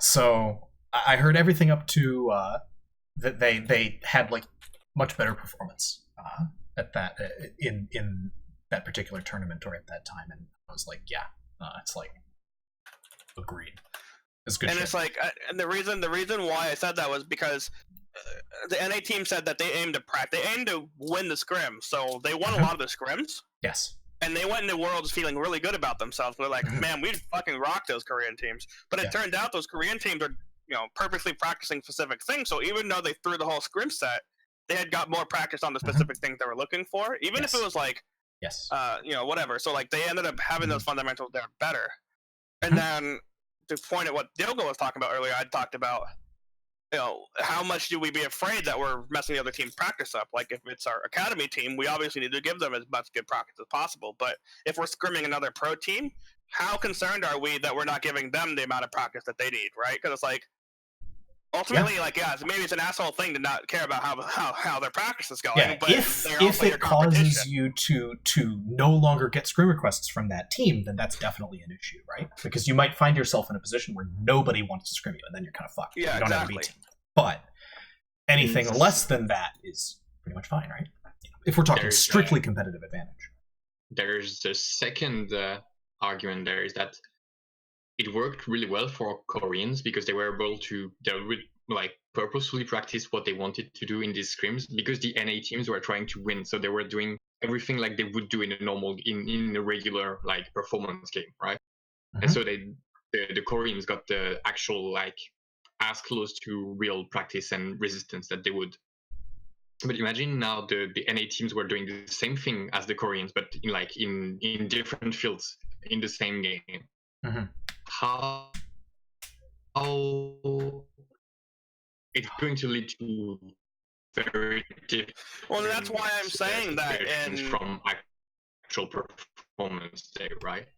So I heard everything up to that they had like much better performance at that in that particular tournament or at that time, and I was like, yeah, it's like agreed. It's good. And shit. It's like, and the reason why I said that was because the NA team said that they aimed to win the scrim, so they won a lot of the scrims. Yes. And they went into Worlds feeling really good about themselves. They're like, man, we fucking rocked those Korean teams. But it turned out those Korean teams are, purposely practicing specific things. So even though they threw the whole scrim set, they had got more practice on the specific things they were looking for. Even if it was like, whatever. So like they ended up having those fundamentals there better. And then to point at what Diogo was talking about earlier, I talked about, how much do we be afraid that we're messing the other team's practice up? Like, if it's our academy team, we obviously need to give them as much good practice as possible. But if we're scrimming another pro team, how concerned are we that we're not giving them the amount of practice that they need, right? Because it's like, ultimately, maybe it's an asshole thing to not care about how their practice is going. Yeah, but if it causes you to no longer get scrim requests from that team, then that's definitely an issue, right? Because you might find yourself in a position where nobody wants to scrim you, and then you're kind of fucked. Yeah, you don't have a B team. But anything less than that is pretty much fine, right? If we're talking strictly competitive advantage. There's the second argument there is that it worked really well for Koreans because they were able to purposefully practice what they wanted to do in these scrims because the NA teams were trying to win, so they were doing everything like they would do in a regular performance game, right? And so the Koreans got the actual as close to real practice and resistance that they would. But imagine now the NA teams were doing the same thing as the Koreans, but in different fields in the same game. How it's going to lead to very different. Well, that's why I'm saying that from actual performance day, right?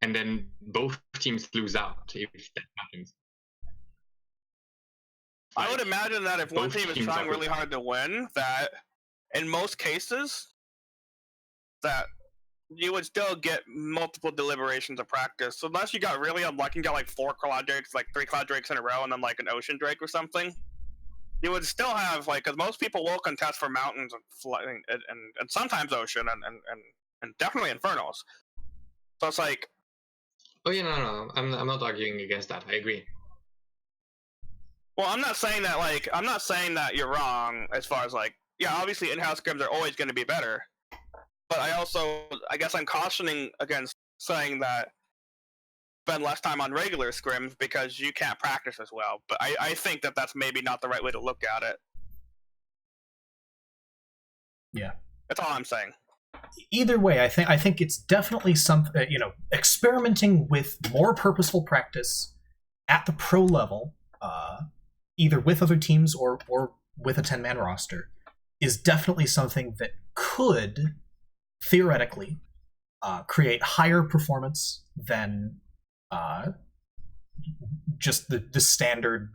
And then both teams lose out if that happens. I would imagine that if one team is trying really hard to win, that in most cases, that you would still get multiple deliberations of practice. So unless you got really unlucky and got 4 Cloud Drakes, 3 Cloud Drakes in a row, and then an Ocean Drake or something, you would still have because most people will contest for mountains and sometimes Ocean and definitely Infernos. So it's oh yeah, no, I'm not arguing against that. I agree. Well, I'm not saying that you're wrong as far as obviously in-house scrims are always going to be better. But I guess I'm cautioning against saying that spend less time on regular scrims because you can't practice as well. But I think that that's maybe not the right way to look at it. Yeah. That's all I'm saying. Either way, I think it's definitely experimenting with more purposeful practice at the pro level, either with other teams or with a 10-man roster, is definitely something that could theoretically create higher performance than just the standard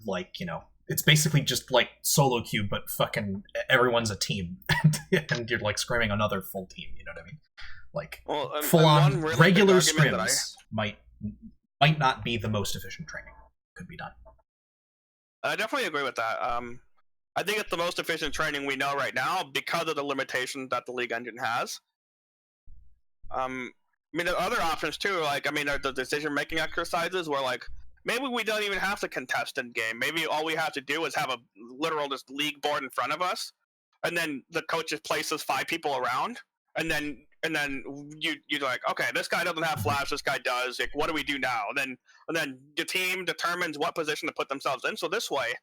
it's basically just solo queue, but fucking everyone's a team and you're screaming another full team, you know what I mean? Full on really regular scrims might not be the most efficient training. Could be done. I definitely agree with that. I think it's the most efficient training we know right now because of the limitations that the League engine has. There are other options too. The decision-making exercises where maybe we don't even have to contest in game. Maybe all we have to do is have a literal just league board in front of us, and then the coach just places 5 people around, and then you're like, okay, this guy doesn't have flash, this guy does. What do we do now? And then the team determines what position to put themselves in. So this way,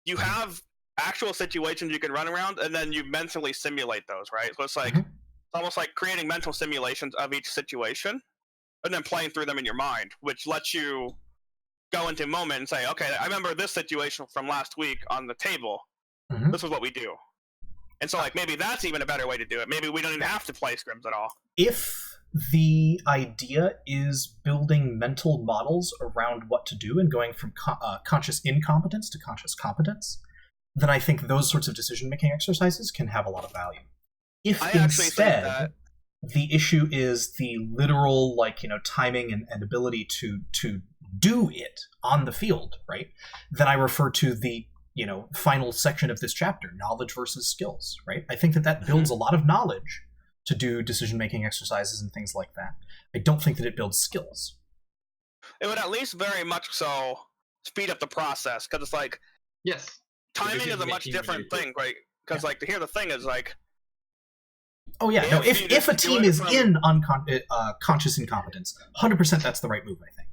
you have actual situations you can run around, and then you mentally simulate those, right? So it's it's almost like creating mental simulations of each situation, and then playing through them in your mind, which lets you go into a moment and say, okay, I remember this situation from last week on the table. This is what we do. And so maybe that's even a better way to do it. Maybe we don't even have to play scrims at all. If the idea is building mental models around what to do and going from conscious incompetence to conscious competence, then I think those sorts of decision-making exercises can have a lot of value. If instead the issue is the literal timing and ability to do it on the field, right, then I refer to the final section of this chapter, knowledge versus skills, right? I think that builds a lot of knowledge to do decision-making exercises and things like that. I don't think that it builds skills. It would at least very much so speed up the process, because it's like, yes, timing is a much different thing, right? Because like, here the thing is like, oh yeah, no, if a team is in conscious incompetence, 100% that's the right move, I think.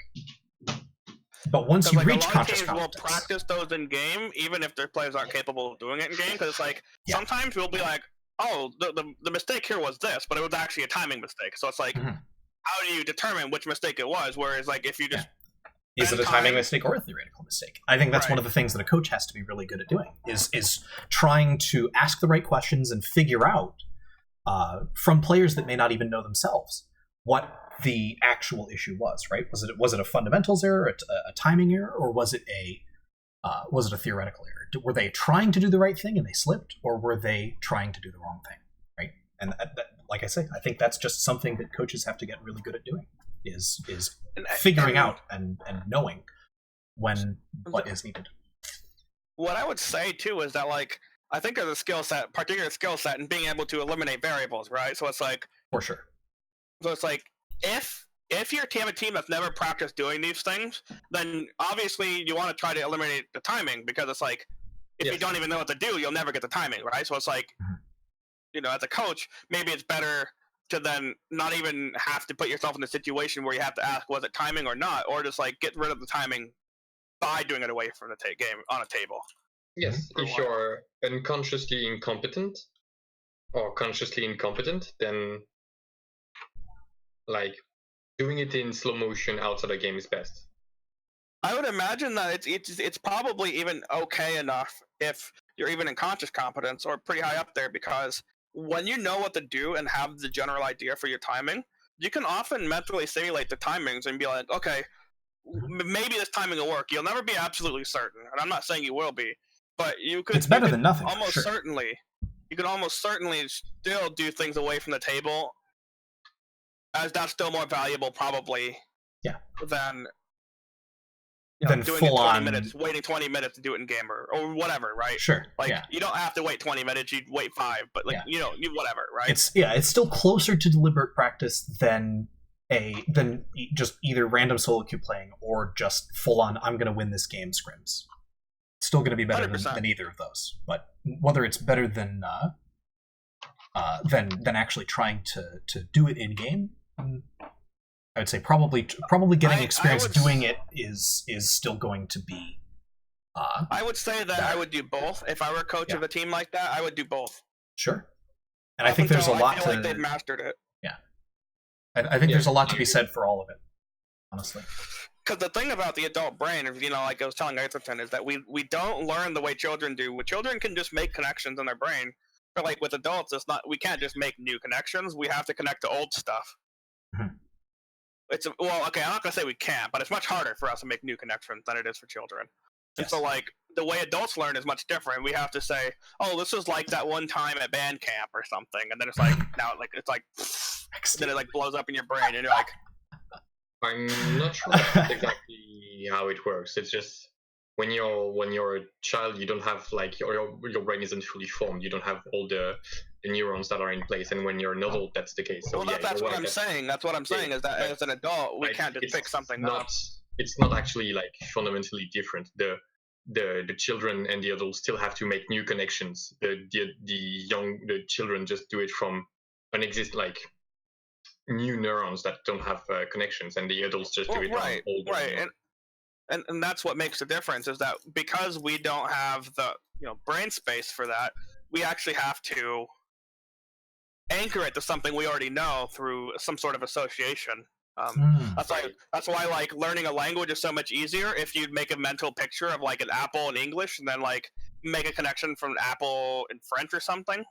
But once you like, reach a lot conscious of teams competence, will practice those in game, even if their players aren't capable of doing it in game. Because it's like, sometimes we'll be like, oh, the mistake here was this, but it was actually a timing mistake. So it's like, how do you determine which mistake it was? Whereas like, if you just is it a timing mistake or a theoretical mistake? I think that's one of the things that a coach has to be really good at doing, is trying to ask the right questions and figure out from players that may not even know themselves what the actual issue was, right? Was it a fundamentals error, a timing error, or was it a theoretical error? Were they trying to do the right thing and they slipped, or were they trying to do the wrong thing, right? And like I say, I think that's just something that coaches have to get really good at doing, is figuring out and knowing when what is needed. What I would say too is that, like, I think there's a particular skill set in being able to eliminate variables, right? So it's like, for sure. So it's like, if you're a team that's never practiced doing these things, then obviously you want to try to eliminate the timing, because it's like, if you don't even know what to do, you'll never get the timing, right? So it's like, as a coach, maybe it's better to then not even have to put yourself in a situation where you have to ask, was it timing or not, or just like get rid of the timing by doing it away from the game on a table. Yes, if you're unconsciously incompetent or consciously incompetent, then like doing it in slow motion outside the game is best. I would imagine that it's probably even okay enough if you're even in conscious competence or pretty high up there, because when you know what to do and have the general idea for your timing, you can often mentally simulate the timings and be like, okay, maybe this timing will work. You'll never be absolutely certain, and I'm not saying you will be, but you could. It's better than nothing. Almost sure. certainly, you can almost certainly still do things away from the table, as that's still more valuable probably. Yeah. Than than doing full it 20 on minutes, waiting 20 minutes to do it in game or whatever, right? Sure. Like you don't have to wait 20 minutes, you wait 5, but like you whatever, right? It's still closer to deliberate practice than just either random solo queue playing or just full on I'm gonna win this game scrims. It's still gonna be better than either of those. But whether it's better than actually trying to do it in game, I would say probably getting experience doing it is still going to be. I would say that I would do both. If I were a coach of a team like that, I would do both. Sure, and I think there's a lot I feel like they've mastered it. Yeah, I think there's a lot to be said for all of it, honestly. Because the thing about the adult brain, like I was telling Atherton, is that we don't learn the way children do. Children can just make connections in their brain, but like with adults, it's not. We can't just make new connections. We have to connect to old stuff. Mm-hmm. I'm not gonna say we can't, but it's much harder for us to make new connections than it is for children. And so, like, the way adults learn is much different. We have to say, "Oh, this was like that one time at band camp or something," and then it's like now, then it like blows up in your brain, and you're like, I'm not sure that's exactly how it works. It's just when you're a child, you don't have like your brain isn't fully formed. You don't have all the neurons that are in place, and when you're an adult, that's the case. So that's what I'm saying. That's what I'm saying is that as an adult, we can't just pick something up. It's not actually like fundamentally different. The children and the adults still have to make new connections. The children just do it from new neurons that don't have connections, and the adults just do it right. And that's what makes the difference, is that because we don't have the brain space for that, we actually have to anchor it to something we already know through some sort of association. That's why like learning a language is so much easier if you make a mental picture of like an apple in English and then like make a connection from an apple in French or something.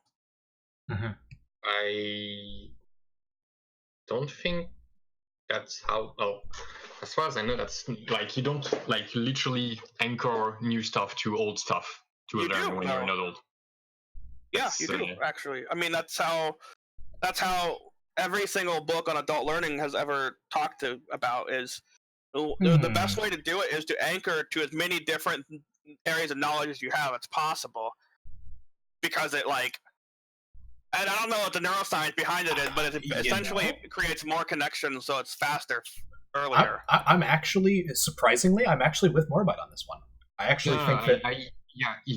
Mm-hmm. I don't think that's how. Oh, as far as I know, that's like you don't like literally anchor new stuff to old stuff to learn when you're an adult. Yeah, you do actually. I mean, that's how every single book on adult learning has ever talked about is The best way to do it is to anchor to as many different areas of knowledge as you have as possible, because it and I don't know what the neuroscience behind it is, but it essentially creates more connections, so it's faster earlier. I'm actually, surprisingly, I'm actually with Morbite on this one. I actually think that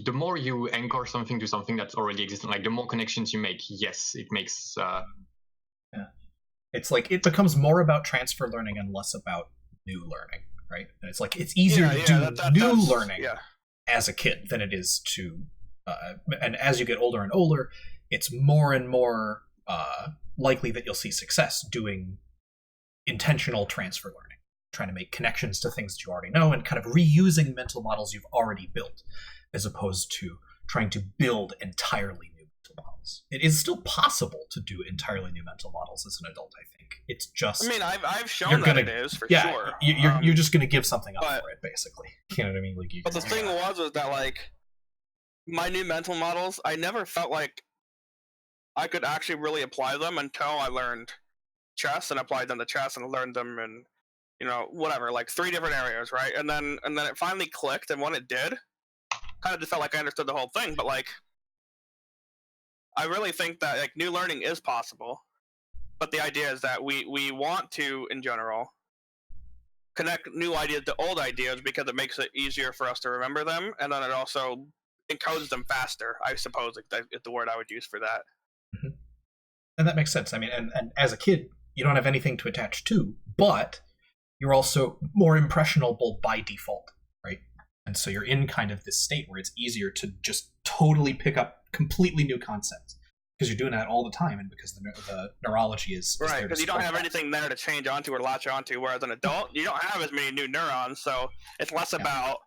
the more you anchor something to something that's already existing, like the more connections you make, yes, it makes it's like it becomes more about transfer learning and less about new learning, right? And it's like it's easier to do new learning as a kid than it is to and as you get older and older, it's more and more likely that you'll see success doing intentional transfer learning, trying to make connections to things that you already know and kind of reusing mental models you've already built, as opposed to trying to build entirely new mental models. It is still possible to do entirely new mental models as an adult, I think. It's just... I mean, I've shown that it is, for sure. You're just going to give something up for it, basically. You know what I mean? But the thing was that, my new mental models, I never felt like I could actually really apply them until I learned chess and applied them to chess and learned them in, whatever, 3 different areas, right? And then it finally clicked, and when it did, kind of just felt like I understood the whole thing. But I really think that new learning is possible, but the idea is that we want to, in general, connect new ideas to old ideas because it makes it easier for us to remember them, and then it also encodes them faster, I suppose, is the word I would use for that. Mm-hmm. And that makes sense. I mean, and as a kid, you don't have anything to attach to, but you're also more impressionable by default, right? And so you're in kind of this state where it's easier to just totally pick up completely new concepts because you're doing that all the time, and because the neurology is right, because you don't have anything there to change onto or latch onto, whereas an adult, you don't have as many new neurons, so it's less about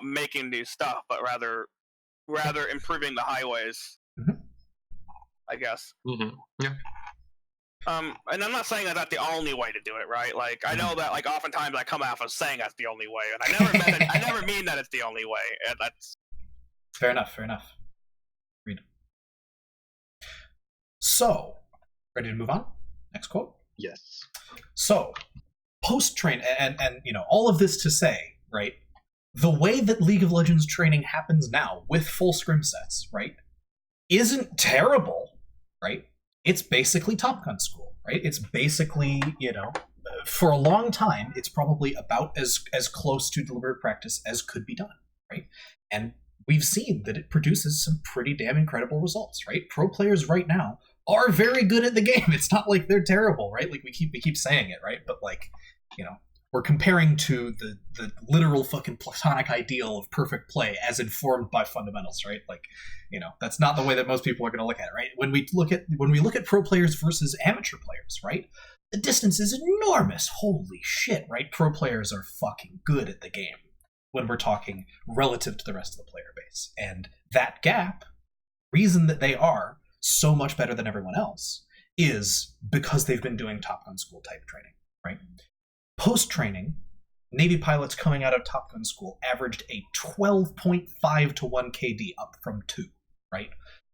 making new stuff, but rather improving the highways, I guess. Mm-hmm. Yeah. And I'm not saying that's the only way to do it, right? I know that oftentimes I come off as saying that's the only way, and I never mean that it's the only way, and that's fair enough. Read. So, ready to move on? Next quote? Yes. So, post-train, and all of this to say, right, the way that League of Legends training happens now, with full scrim sets, right, isn't terrible, right? It's basically Top Gun school, right? It's basically, for a long time, it's probably about as close to deliberate practice as could be done, right? And we've seen that it produces some pretty damn incredible results, right? Pro players right now are very good at the game. It's not like they're terrible, right? We keep saying it, right? But we're comparing to the literal fucking platonic ideal of perfect play as informed by fundamentals, right? That's not the way that most people are going to look at it, right? When we look at pro players versus amateur players, right? The distance is enormous. Holy shit, right? Pro players are fucking good at the game when we're talking relative to the rest of the player base. And that gap, reason that they are so much better than everyone else, is because they've been doing Top Gun school type training, right? Post-training, Navy pilots coming out of Top Gun school averaged a 12.5 to 1 KD, up from 2, right?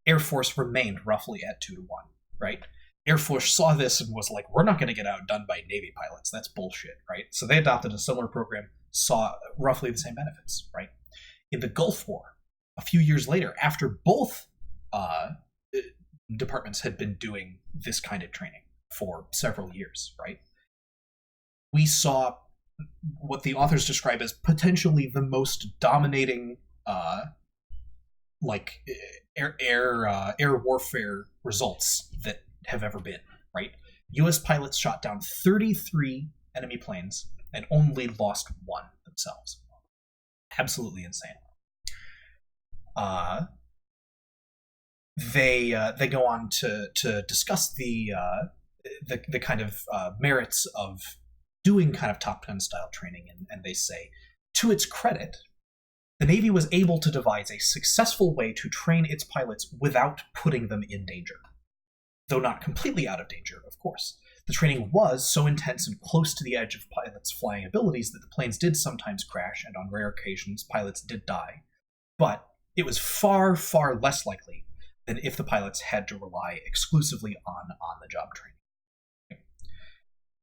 Air Force remained roughly at 2 to 1, right? Air Force saw this and was like, we're not going to get outdone by Navy pilots. That's bullshit, right? So they adopted a similar program, saw roughly the same benefits, right? In the Gulf War, a few years later, after both departments had been doing this kind of training for several years, right? We saw what the authors describe as potentially the most dominating air warfare results that have ever been, right? US pilots shot down 33 enemy planes and only lost 1 themselves. Absolutely insane. They go on to discuss the kind of merits of doing kind of Top Gun style training, and they say, to its credit, the Navy was able to devise a successful way to train its pilots without putting them in danger. Though not completely out of danger, of course. The training was so intense and close to the edge of pilots' flying abilities that the planes did sometimes crash, and on rare occasions pilots did die. But it was far, far less likely than if the pilots had to rely exclusively on the-job training.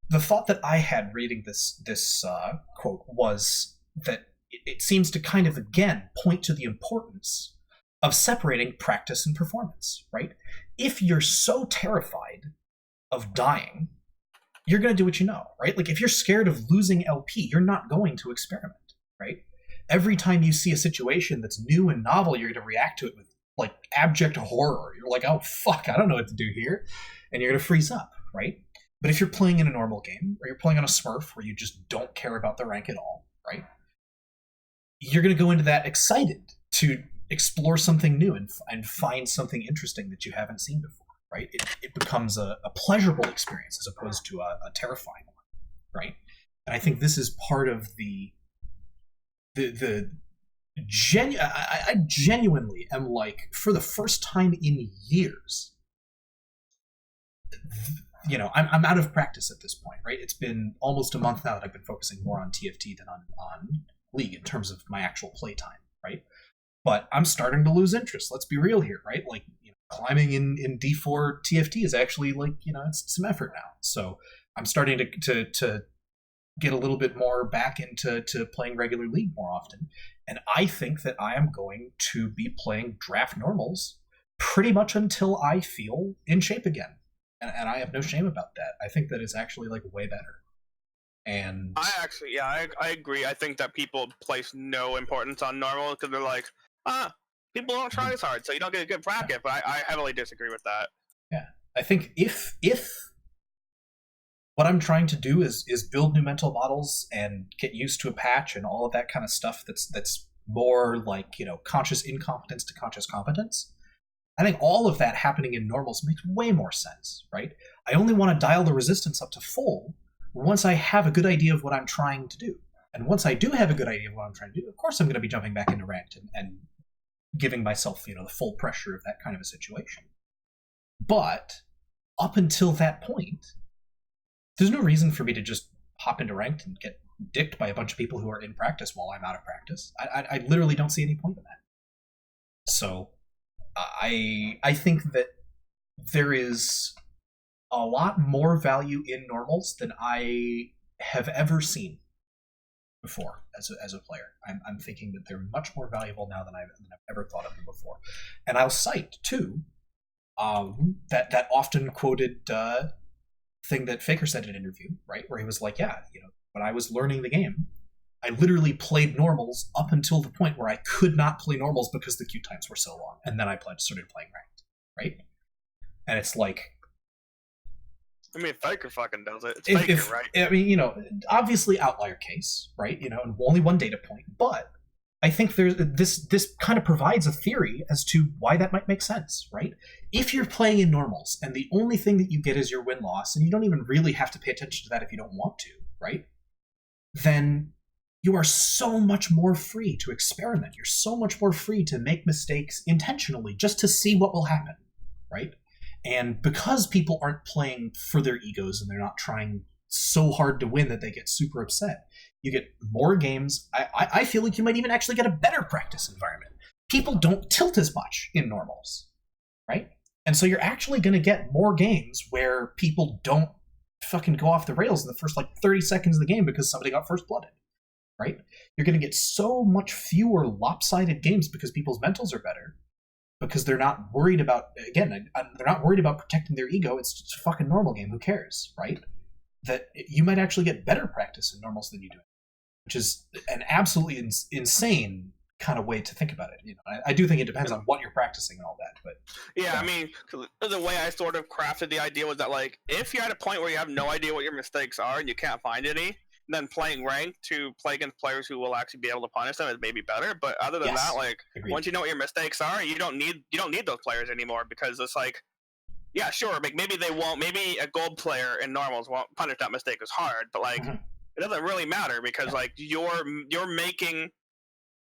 the thought that I had reading this quote was that it seems to kind of again point to the importance of separating practice and performance, right? If you're so terrified of dying, you're going to do what you know, right? Like if you're scared of losing LP, you're not going to experiment, right? Every time you see a situation that's new and novel, you're going to react to it with like abject horror. You're like, oh fuck, I don't know what to do here. And you're going to freeze up, right? But if you're playing in a normal game, or you're playing on a Smurf where you just don't care about the rank at all, right? You're going to go into that excited to explore something new and find something interesting that you haven't seen before, right? It becomes a pleasurable experience as opposed to a terrifying one, right? And I think this is part of I genuinely am like, for the first time in years, you know, I'm out of practice at this point, right? It's been almost a month now that I've been focusing more on TFT than on League in terms of my actual playtime, right? But I'm starting to lose interest. Let's be real here, right? Like, you know, climbing in D4 TFT is actually like, you know, it's some effort now. So I'm starting to get a little bit more back into playing regular League more often. And I think that I am going to be playing draft normals pretty much until I feel in shape again. And I have no shame about that. I think that it's actually like way better. And I agree. I think that people place no importance on normal because they're like, people don't try as hard, so you don't get a good bracket. But I heavily disagree with that. Yeah, I think if what I'm trying to do is build new mental models and get used to a patch and all of that kind of stuff that's more like, you know, conscious incompetence to conscious competence, I think all of that happening in normals makes way more sense, right? I only want to dial the resistance up to full once I have a good idea of what I'm trying to do. And once I do have a good idea of what I'm trying to do, of course I'm going to be jumping back into ranked and giving myself, you know, the full pressure of that kind of a situation. But up until that point, there's no reason for me to just hop into ranked and get dicked by a bunch of people who are in practice while I'm out of practice. I literally don't see any point in that. So I think that there is a lot more value in normals than I have ever seen before as a player. I'm thinking that they're much more valuable now than I've ever thought of them before. And I'll cite, too, that often quoted thing that Faker said in an interview, right? Where he was like, yeah, you know, when I was learning the game, I literally played normals up until the point where I could not play normals because the queue times were so long. And then I started playing ranked, right? And it's like... I mean, Faker fucking does it. It's Faker, right? I mean, you know, obviously outlier case, right? You know, and only one data point. But I think there's this kind of provides a theory as to why that might make sense, right? If you're playing in normals and the only thing that you get is your win-loss, and you don't even really have to pay attention to that if you don't want to, right? Then you are so much more free to experiment. You're so much more free to make mistakes intentionally just to see what will happen, right? And because people aren't playing for their egos and they're not trying so hard to win that they get super upset, you get more games. I feel like you might even actually get a better practice environment. People don't tilt as much in normals, right? And so you're actually going to get more games where people don't fucking go off the rails in the first like 30 seconds of the game because somebody got first blooded, right? You're going to get so much fewer lopsided games because people's mentals are better, because they're not worried about, again, they're not worried about protecting their ego. It's just a fucking normal game. Who cares, right? That you might actually get better practice in normals than you do, which is an absolutely insane kind of way to think about it. You know, I do think it depends on what you're practicing and all that, but yeah, I mean, the way I sort of crafted the idea was that, like, if you're at a point where you have no idea what your mistakes are and you can't find any, then playing ranked to play against players who will actually be able to punish them is maybe better. But other than that, like, agreed. Once you know what your mistakes are, you don't need those players anymore, because it's like, yeah, sure, maybe they won't. Maybe a gold player in normals won't punish that mistake as hard, but like, it doesn't really matter because like you're making.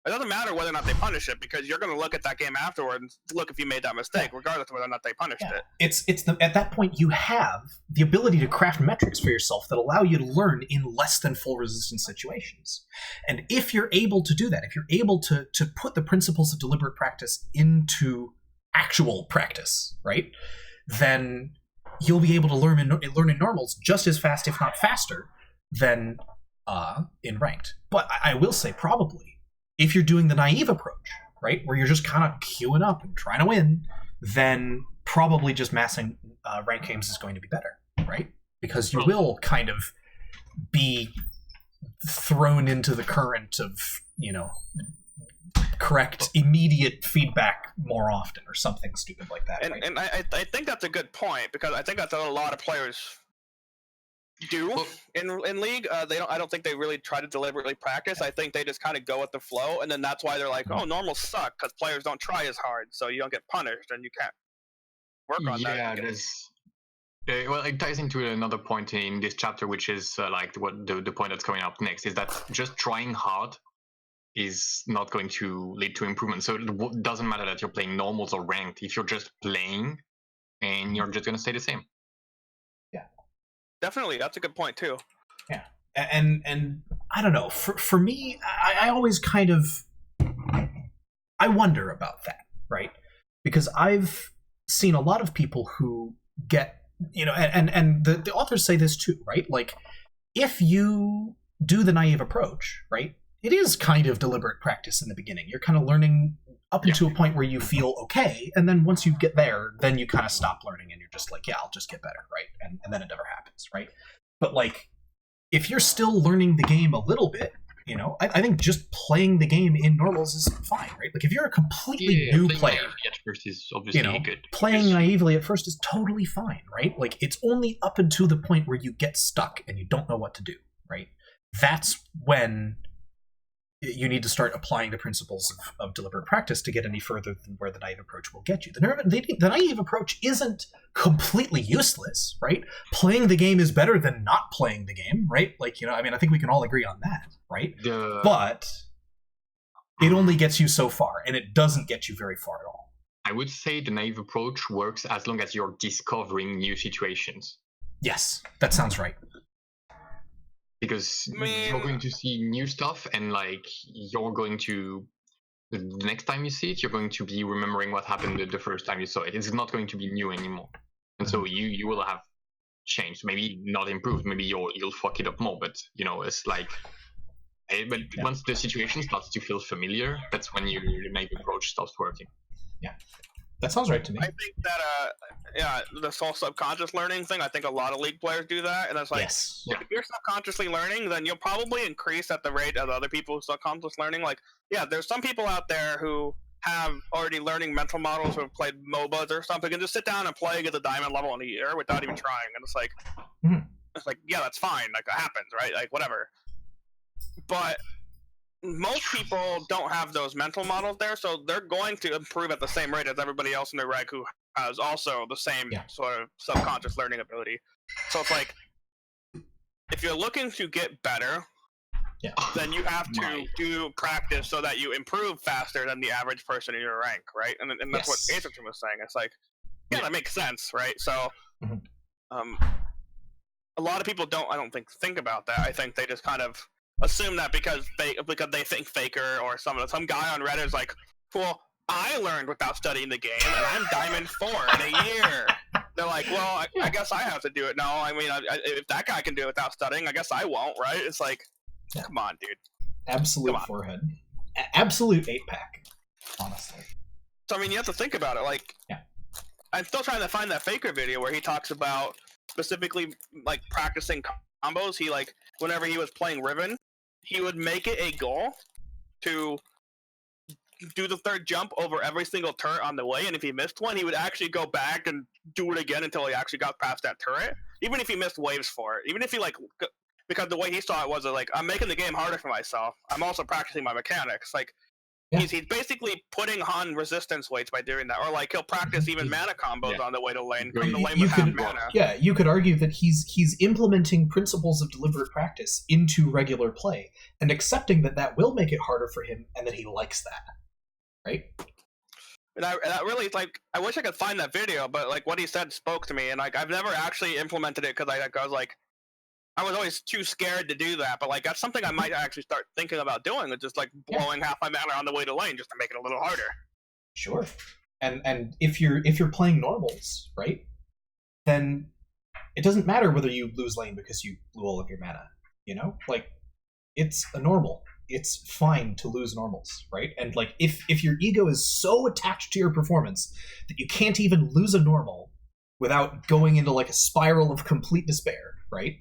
It doesn't matter whether or not they punish it, because you're going to look at that game afterward and look if you made that mistake, regardless of whether or not they punished it. It's at that point you have the ability to craft metrics for yourself that allow you to learn in less than full resistance situations. And if you're able to do that, if you're able to put the principles of deliberate practice into actual practice, right, then you'll be able to learn in normals just as fast, if not faster, than in ranked. But I will say, probably, if you're doing the naive approach, right, where you're just kind of queuing up and trying to win, then probably just massing ranked games is going to be better, right? Because you will kind of be thrown into the current of, correct immediate feedback more often or something stupid like that. Right? And I think that's a good point, because I think that's what a lot of players do in League. I don't think they really try to deliberately practice. I think they just kind of go with the flow, and then that's why they're like, oh, normals suck, because players don't try as hard, so you don't get punished and you can't work on that. Yeah, there's. Well, it ties into another point in this chapter, which is like what the point that's coming up next is that just trying hard is not going to lead to improvement. So it doesn't matter that you're playing normals or ranked if you're just playing, and you're just going to stay the same. Yeah, definitely, that's a good point too. Yeah, and I don't know. For me, I always kind of I wonder about that, right? Because I've seen a lot of people who get, and the authors say this too, right? Like, if you do the naive approach, right, it is kind of deliberate practice in the beginning. You're kind of learning up into a point where you feel okay, and then once you get there, then you kind of stop learning, and you're just like, yeah, I'll just get better, right? And then it never happens, right? But like, if you're still learning the game a little bit, I think just playing the game in normals is fine, right? Like, if you're a completely new player, at first is obviously good. Playing naively at first is totally fine, right? Like, it's only up until the point where you get stuck and you don't know what to do, right? That's when you need to start applying the principles of deliberate practice to get any further than where the naive approach will get you. The naive approach isn't completely useless, right? Playing the game is better than not playing the game, right? Like, I think we can all agree on that, right? But it only gets you so far, and it doesn't get you very far at all. I would say the naive approach works as long as you're discovering new situations. Yes, that sounds right. Because you're going to see new stuff, and like you're going to, the next time you see it, you're going to be remembering what happened the first time you saw it. It's not going to be new anymore, and so you will have changed. Maybe not improved. Maybe you'll fuck it up more. But it's like, but once the situation starts to feel familiar, that's when your naive approach starts working. Yeah. That sounds right to me. I think that, this whole subconscious learning thing, I think a lot of League players do that. And it's like, yes. If you're subconsciously learning, then you'll probably increase at the rate of other people who subconscious learning. Like, yeah, there's some people out there who have already learning mental models who have played MOBAs or something and just sit down and play, get the diamond level in a year without even trying. And it's like, yeah, that's fine. Like, it happens, right? Like, whatever. But most people don't have those mental models there, so they're going to improve at the same rate as everybody else in their rank who has also the same sort of subconscious learning ability. So it's like, if you're looking to get better, then you have to do practice so that you improve faster than the average person in your rank, right? And that's what Acerton was saying. It's like, that makes sense, right? So, a lot of people don't think about that. I think they just kind of assume that because they think Faker or some guy on Reddit is like, well, I learned without studying the game, and I'm Diamond 4 in a year. They're like, well, I guess I have to do it. No, I mean, if that guy can do it without studying, I guess I won't, right? It's like, come on, dude. Absolute forehead. Absolute 8-pack, honestly. So, I mean, you have to think about it. Like, I'm still trying to find that Faker video where he talks about specifically, like, practicing combos. He, like, whenever he was playing Riven, he would make it a goal to do the third jump over every single turret on the way, and if he missed one, he would actually go back and do it again until he actually got past that turret, even if he missed waves for it. Even if he, like, because the way he saw it was, like, I'm making the game harder for myself. I'm also practicing my mechanics. Like, he's basically putting on resistance weights by doing that, or like he'll practice even mana combos on the way to lane. Come to lane with half mana. Yeah, you could argue that he's implementing principles of deliberate practice into regular play and accepting that will make it harder for him, and that he likes that, right? And I really, like, I wish I could find that video, but like what he said spoke to me, and like I've never actually implemented it because I was like, I was always too scared to do that, but like that's something I might actually start thinking about doing, is just like blowing half my mana on the way to lane just to make it a little harder. Sure. And if you're playing normals, right? then it doesn't matter whether you lose lane because you blew all of your mana. You know, like, it's a normal. It's fine to lose normals, right? And like, if your ego is so attached to your performance that you can't even lose a normal without going into like a spiral of complete despair, right?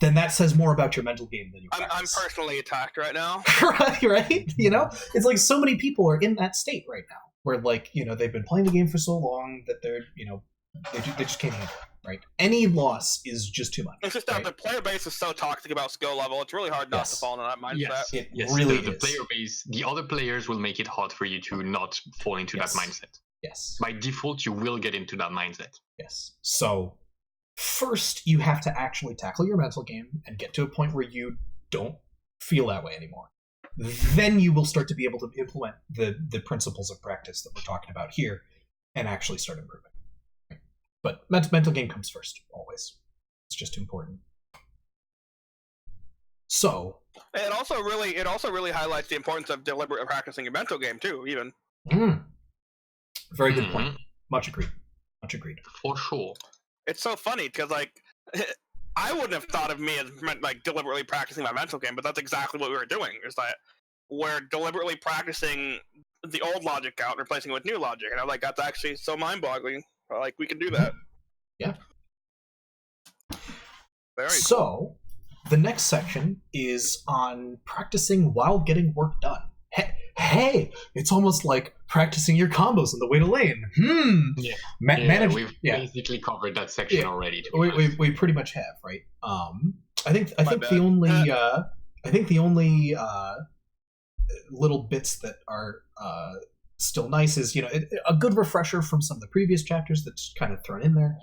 Then that says more about your mental game than your I'm practice. personally attacked right now. right? You know, it's like so many people are in that state right now, where like, you know, they've been playing the game for so long that they're, you know, they just can't handle it, right? Any loss is just too much. It's just that right? the player base is so toxic about skill level. It's really hard not to Yes. fall into that mindset. Yes, It yes. really the is. player base, the other players will make it hard for you to not fall into Yes. that mindset. Yes. By default, you will get into that mindset. Yes. So first, you have to actually tackle your mental game and get to a point where you don't feel that way anymore. Then you will start to be able to implement the principles of practice that we're talking about here and actually start improving. But mental game comes first, always. It's just important. So It also really highlights the importance of deliberate practicing your mental game too. Even very good point. Much agreed. Much agreed. For sure. it's so funny because like I wouldn't have thought of me as like deliberately practicing my mental game, but that's exactly what we were doing. Is that we're deliberately practicing the old logic out, and replacing it with new logic, and I'm like, that's actually so mind-boggling. Like we can do that. Yeah. Very So, cool. the next section is on practicing while getting work done. Hey, it's almost like practicing your combos on the way to lane. Yeah. Manage. We've basically covered that section already. We pretty much have, right? I think bad. the only little bits that are still nice is, you know, a good refresher from some of the previous chapters that's kind of thrown in there.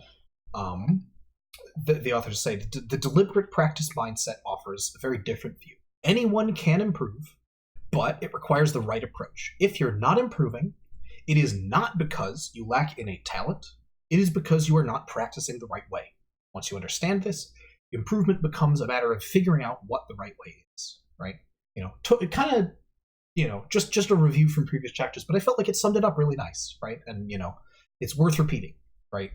The authors say the deliberate practice mindset offers a very different view. Anyone can improve, but it requires the right approach. If you're not improving, it is not because you lack innate talent. It is because you are not practicing the right way. Once you understand this, improvement becomes a matter of figuring out what the right way is, right? You know, it kind of, you know, just a review from previous chapters, but I felt like it summed it up really nice, right? And, you know, it's worth repeating, right?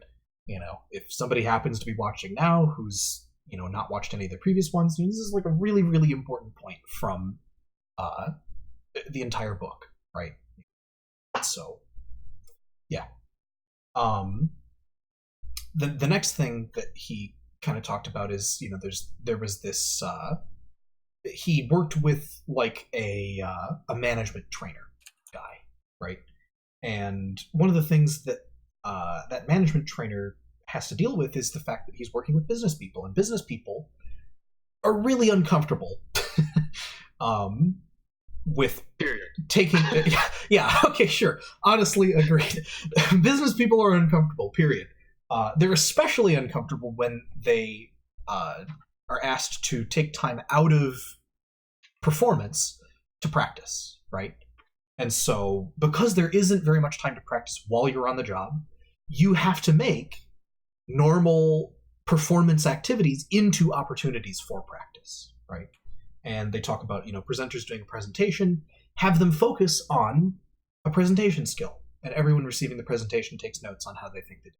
You know, if somebody happens to be watching now who's, you know, not watched any of the previous ones, you know, this is like a really, really important point from the entire book, right? So, yeah. The next thing that he kind of talked about is, you know, there was this he worked with like a management trainer guy, right? And one of the things that that management trainer has to deal with is the fact that he's working with business people, and business people are really uncomfortable with taking okay, sure, honestly agreed. Business people are uncomfortable, period. They're especially uncomfortable when they are asked to take time out of performance to practice, right? And so, because there isn't very much time to practice while you're on the job, you have to make normal performance activities into opportunities for practice, right? And they talk about, you know, presenters doing a presentation, have them focus on a presentation skill, and everyone receiving the presentation takes notes on how they think they do,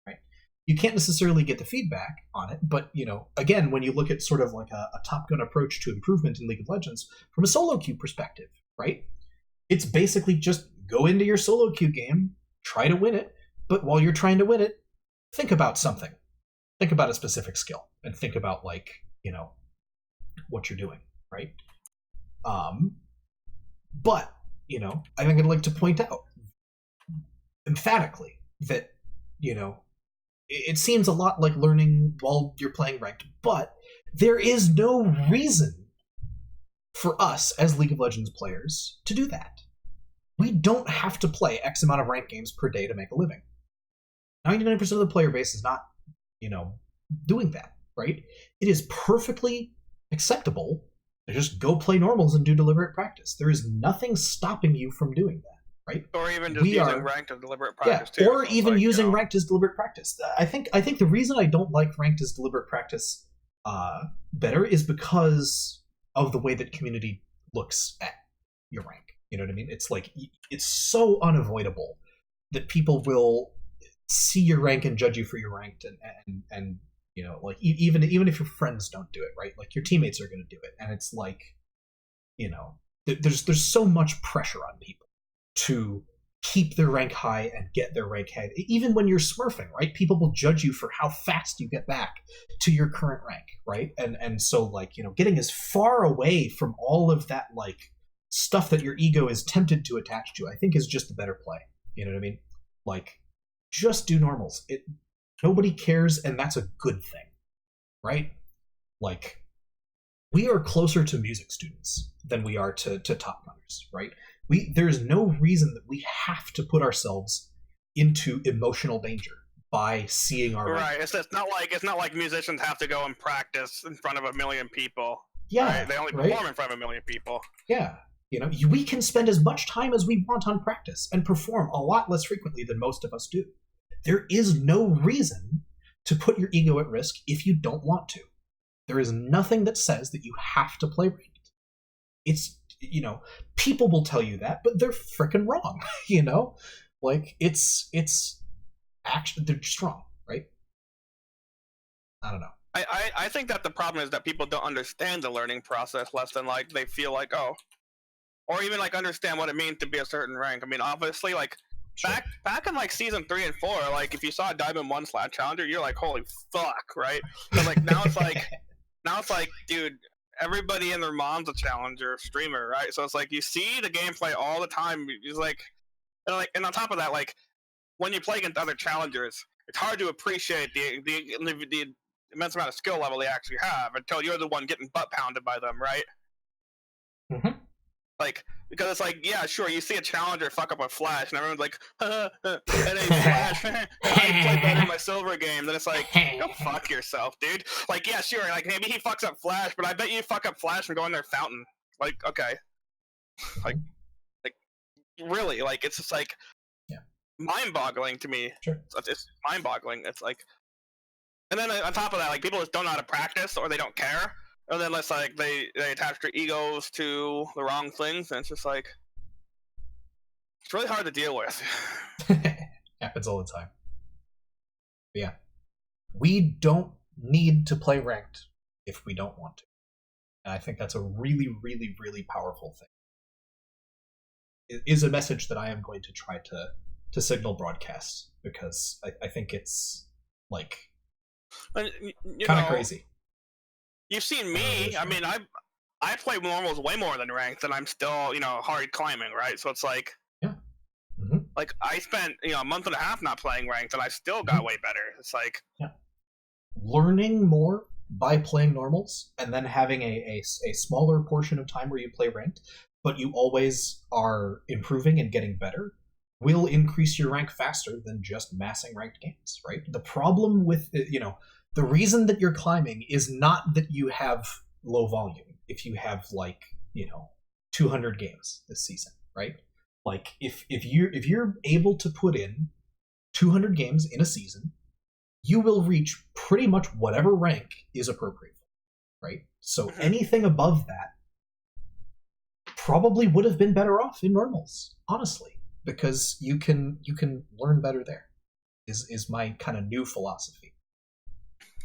right? You can't necessarily get the feedback on it, but, you know, again, when you look at sort of like a Top Gun approach to improvement in League of Legends from a solo queue perspective, right? It's basically just go into your solo queue game, try to win it, but while you're trying to win it, think about something. Think about a specific skill, and think about, like, you know, what you're doing, right? But, you know, I think I'd like to point out emphatically that, you know, it seems a lot like learning while you're playing ranked, but there is no reason for us as League of Legends players to do that. We don't have to play X amount of ranked games per day to make a living. 99% of the player base is not, you know, doing that, right? It is perfectly acceptable to just go play normals and do deliberate practice. There is nothing stopping you from doing that, right? Or even just using ranked as deliberate practice too. Or even using ranked as deliberate practice. I think the reason I don't like ranked as deliberate practice better is because of the way that community looks at your rank. You know what I mean? It's like, it's so unavoidable that people will see your rank and judge you for your rank, and you know, like even if your friends don't do it, right? Like your teammates are going to do it, and it's like, you know, there's so much pressure on people to keep their rank high and get their rank high. Even when you're smurfing, right? People will judge you for how fast you get back to your current rank, right? And so, like, you know, getting as far away from all of that, like, stuff that your ego is tempted to attach to, I think is just the better play. You know what I mean? Like, just do normals. Nobody cares, and that's a good thing, right? Like, we are closer to music students than we are to top runners, right? There's no reason that we have to put ourselves into emotional danger by seeing our right. It's not like musicians have to go and practice in front of 1 million people. Yeah, right? They only right? perform in front of 1 million people. Yeah, you know, we can spend as much time as we want on practice and perform a lot less frequently than most of us do. There is no reason to put your ego at risk if you don't want to. There is nothing that says that you have to play ranked. It's, you know, people will tell you that, but they're freaking wrong. You know, like it's actually, they're just wrong, right? I don't know. I think that the problem is that people don't understand the learning process less than like they feel like, oh, or even like understand what it means to be a certain rank. I mean, obviously, like Sure. back in like season 3 and 4, like if you saw a Diamond 1 Slash Challenger, you're like, holy fuck, right? But like now it's like, dude, everybody and their mom's a challenger streamer, right? So it's like you see the gameplay all the time. It's like, and on top of that, like when you play against other challengers, it's hard to appreciate the immense amount of skill level they actually have until you're the one getting butt pounded by them, right? Mm-hmm. Like, because it's like, yeah, sure, you see a challenger fuck up a Flash, and everyone's like, and a Flash, I play better in my silver game. Then it's like, go fuck yourself, dude. Like, yeah, sure, like maybe he fucks up Flash, but I bet you fuck up Flash and go in their fountain. Like, okay, like really, like it's just like, yeah, mind-boggling to me. Sure, it's mind-boggling. It's like, and then on top of that, like people just don't know how to practice or they don't care. And then it's like they attach their egos to the wrong things, and it's just like it's really hard to deal with. happens all the time. But yeah, we don't need to play ranked if we don't want to, and I think that's a really, really, really powerful thing. It is a message that I am going to try to signal broadcast, because I think it's like kind of crazy. You've seen me. I mean, I play normals way more than ranked, and I'm still, you know, hard climbing, right? So it's like, yeah, mm-hmm. Like I spent, you know, a month and a half not playing ranked, and I still got way better. It's like, yeah, learning more by playing normals, and then having a smaller portion of time where you play ranked, but you always are improving and getting better, will increase your rank faster than just massing ranked games, right? The problem with, you know, the reason that you're climbing is not that you have low volume. If you have, like, you know, 200 games this season, right? Like if you're able to put in 200 games in a season, you will reach pretty much whatever rank is appropriate, right? So anything above that probably would have been better off in normals, honestly, because you can learn better there. Is my kind of new philosophy.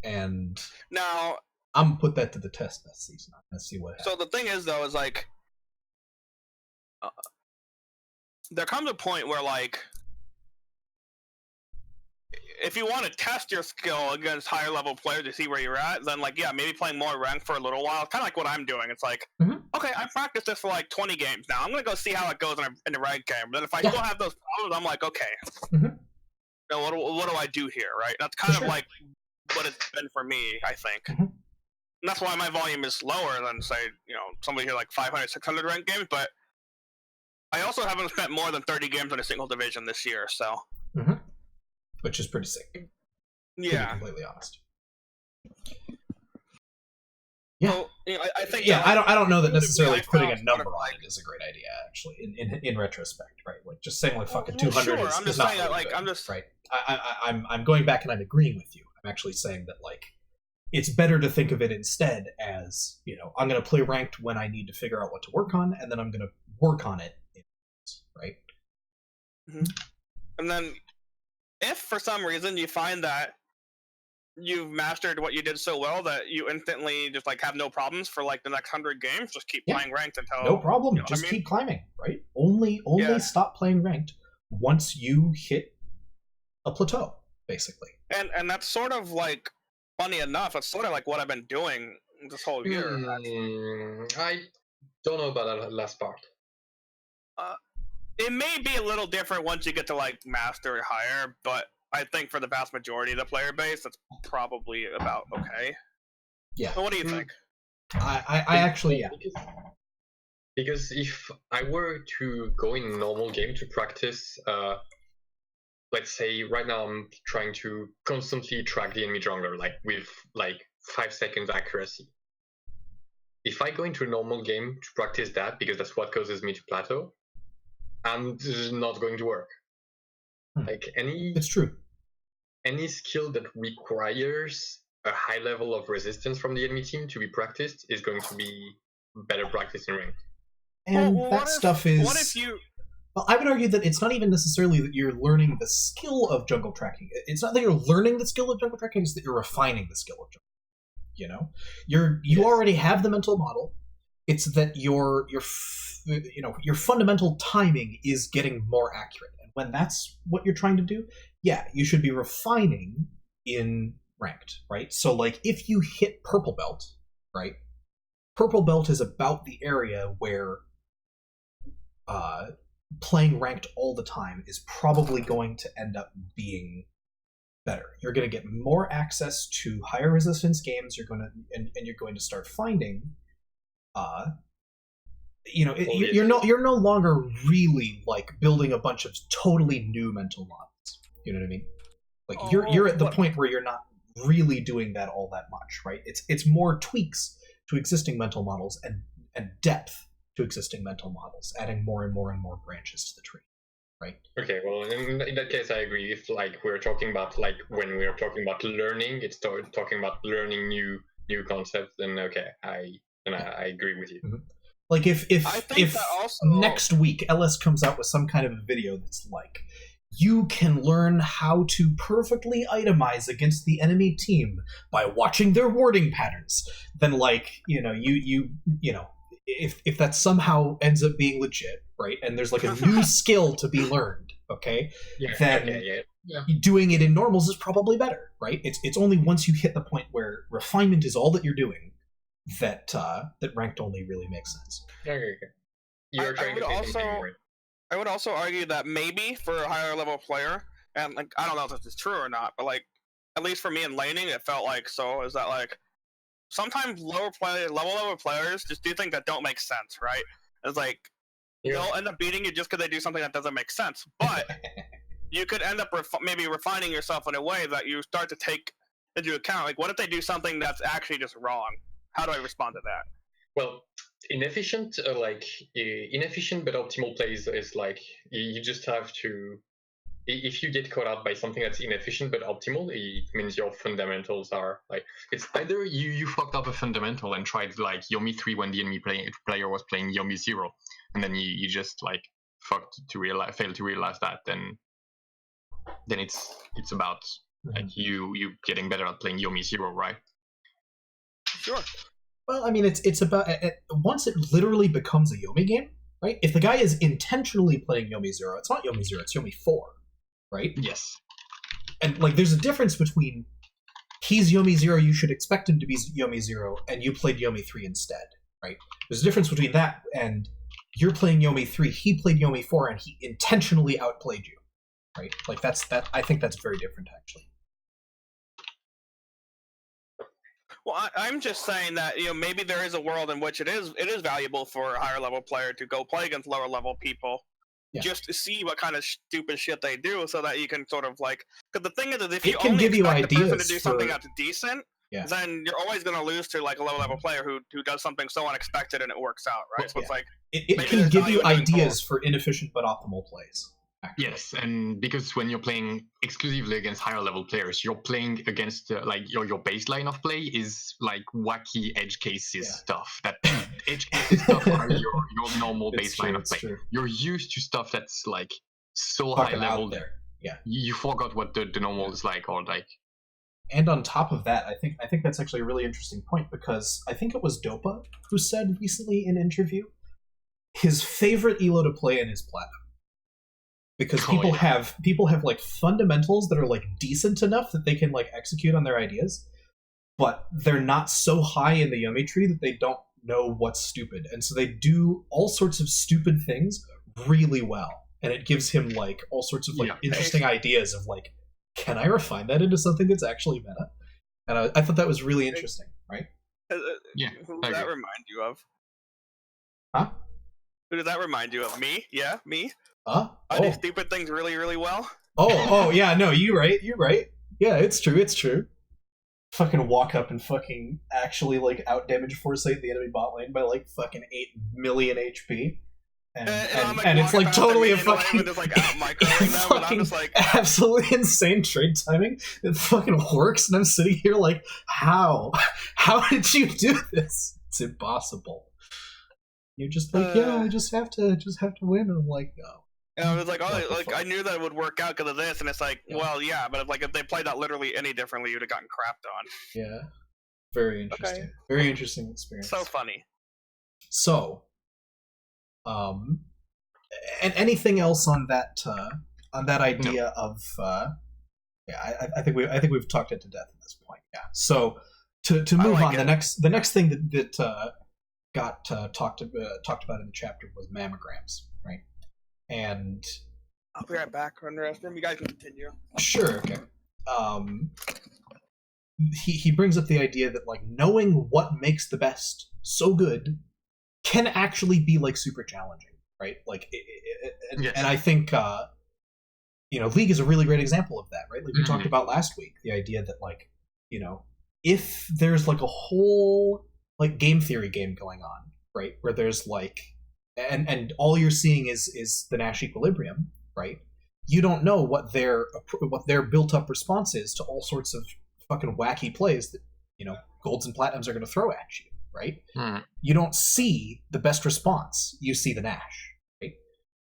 And now I'm gonna put that to the test this season. I'm gonna see what happens. So the thing is, though, is like there comes a point where, like, if you want to test your skill against higher level players to see where you're at, then like, yeah, maybe playing more ranked for a little while. Kind of like what I'm doing. It's like, okay, I practiced this for like 20 games now. I'm gonna go see how it goes in the ranked game. But if I still have those problems, I'm like, okay, now what do I do here, right? That's kind of like what it's been for me, I think. And that's why my volume is lower than, say, you know, somebody here like 500, 600 ranked games. But I also haven't spent more than 30 games in a single division this year, so. Which is pretty sick. Yeah. To be completely honest. Yeah. Well, you know, I think. Yeah, I don't know that necessarily putting a number on it is a great idea, actually. In retrospect, right? Like just saying like fucking 200 sure. is, I'm just not saying really that, like, good, I'm just right. I'm going back and I'm agreeing with you. I'm actually saying that, like, it's better to think of it instead as, you know, I'm going to play ranked when I need to figure out what to work on, and then I'm going to work on it, right? And then if for some reason you find that you've mastered what you did so well that you instantly just like have no problems for like the next 100 games, just keep playing ranked until no problem. you know what I Just mean? keep climbing, right? Only Yeah. stop playing ranked once you hit a plateau, basically. And that's sort of like, funny enough, it's sort of like what I've been doing this whole year. I don't know about that last part. It may be a little different once you get to like master or higher, but I think for the vast majority of the player base, that's probably about okay. Yeah. So what do you think? I actually, yeah. Because if I were to go in a normal game to practice, let's say right now I'm trying to constantly track the enemy jungler, like with like 5 seconds accuracy. If I go into a normal game to practice that, because that's what causes me to plateau, and this is not going to work. Like It's true. any skill that requires a high level of resistance from the enemy team to be practiced is going to be better practiced in ranked. And Well, that stuff is. What if you? Well, I would argue that it's not even necessarily that you're learning the skill of jungle tracking. It's not that you're learning the skill of jungle tracking; it's that you're refining the skill of jungle. You know, you Yes. already have the mental model. It's that your fundamental timing is getting more accurate, and when that's what you're trying to do, yeah, you should be refining in ranked, right? So, like, if you hit purple belt, right? Purple belt is about the area where playing ranked all the time is probably going to end up being better. You're going to get more access to higher resistance games. You're going to and you're going to start finding, you're no longer really like building a bunch of totally new mental models. You know what I mean? Like you're at the point where you're not really doing that all that much, right? It's more tweaks to existing mental models and depth to existing mental models, adding more and more and more branches to the tree, right? Okay, well, in that case, I agree. If like we're talking about like when we're talking about learning, it's talking about learning new concepts. Then okay, I agree with you. Mm-hmm. Like if that also... next week LS comes out with some kind of a video that's like, you can learn how to perfectly itemize against the enemy team by watching their warding patterns, then like you know. If that somehow ends up being legit, right, and there's like a new skill to be learned, okay, then doing it in normals is probably better, right? It's only once you hit the point where refinement is all that you're doing that ranked only really makes sense. Okay. You're trying to say something, right? I would also argue that maybe for a higher level player, and like I don't know if this is true or not, but like at least for me in laning, it felt like so is that like sometimes level players just do things that don't make sense, right? It's like they'll end up beating you just because they do something that doesn't make sense. But you could end up maybe refining yourself in a way that you start to take into account. Like, what if they do something that's actually just wrong? How do I respond to that? Well, inefficient but optimal plays is like you just have to. If you get caught out by something that's inefficient but optimal, it means your fundamentals are like it's either you fucked up a fundamental and tried like Yomi 3 when the enemy player was playing Yomi 0, and then you just like failed to realize that, then it's about like you getting better at playing Yomi 0, right? Sure. Well, I mean, it's about once it literally becomes a Yomi game, right? If the guy is intentionally playing Yomi 0, it's not Yomi 0, it's Yomi 4. Right? Yes. And like there's a difference between he's Yomi 0, you should expect him to be Yomi 0, and you played Yomi 3 instead, right? There's a difference between that and you're playing Yomi 3, he played Yomi 4, and he intentionally outplayed you. Right? Like I think that's very different actually. Well, I'm just saying that maybe there is a world in which it is valuable for a higher level player to go play against lower level people. Yeah. Just to see what kind of stupid shit they do, so that you can sort of like. Because the thing is, if you only expect the person to do something that's decent, then you're always going to lose to like a low level player who does something so unexpected and it works out, right? So it's like it can give you ideas for inefficient but optimal plays. Actually. Yes, and because when you're playing exclusively against higher level players, you're playing against like your baseline of play is like wacky edge cases stuff. That edge cases stuff are your normal baseline of play. True. You're used to stuff that's like so high level there. you forgot what the normal is like, or like. And on top of that, I think that's actually a really interesting point, because I think it was Dopa who said recently in an interview his favorite elo to play in is Platinum. Because people have like fundamentals that are like decent enough that they can like execute on their ideas, but they're not so high in the Yomi tree that they don't know what's stupid, and so they do all sorts of stupid things really well, and it gives him like all sorts of like interesting ideas of like, can I refine that into something that's actually meta? And I thought that was really interesting, right? Who does that remind you of? Huh? Who does that remind you of? Me? Yeah, me. Huh? I do stupid things really, really well. Oh, yeah, no, you're right. Yeah, it's true. Fucking walk up and fucking actually like out damage Foresight the enemy bot lane by like fucking 8 million HP. And it's like totally a fucking, just, like, out microing them, and I'm just like, absolutely insane trade timing. It fucking works, and I'm sitting here like, how did you do this? It's impossible. You're just like, I just have to win. And I'm like, oh. And I was like, I knew that it would work out because of this, and it's like, well, yeah, but if they played out literally any differently, you'd have gotten crapped on. Yeah, very interesting. Okay. Very interesting experience. So funny. So, and anything else on that idea of I think we've talked it to death at this point. Yeah. So to move on, the next thing that got talked about in the chapter was mammograms, right? And I'll be right back. Run the restroom. You guys can continue. Sure. Okay. He brings up the idea that like knowing what makes the best so good can actually be like super challenging, right? Like, and I think League is a really great example of that, right? Like we talked about last week, the idea that like if there's like a whole like game theory game going on, right, where there's like and all you're seeing is the Nash equilibrium, right? You don't know what their built up response is to all sorts of fucking wacky plays that golds and platinums are going to throw at you, right? You don't see the best response; you see the Nash, right?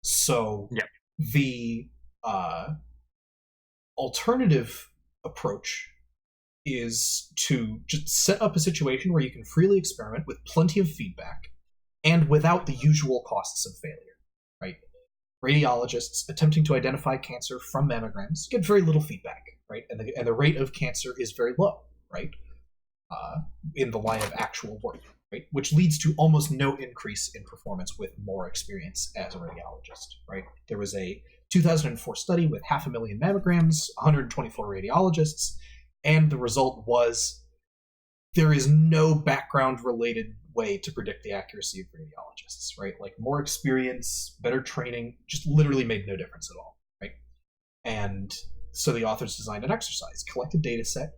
So the alternative approach is to just set up a situation where you can freely experiment with plenty of feedback and without the usual costs of failure, right? Radiologists attempting to identify cancer from mammograms get very little feedback, right? And the rate of cancer is very low, right? In the line of actual work, right? Which leads to almost no increase in performance with more experience as a radiologist, right? There was a 2004 study with 500,000 mammograms, 124 radiologists, and the result was there is no background-related way to predict the accuracy of radiologists, right? Like more experience, better training, just literally made no difference at all, right? And so the authors designed an exercise, collect a data set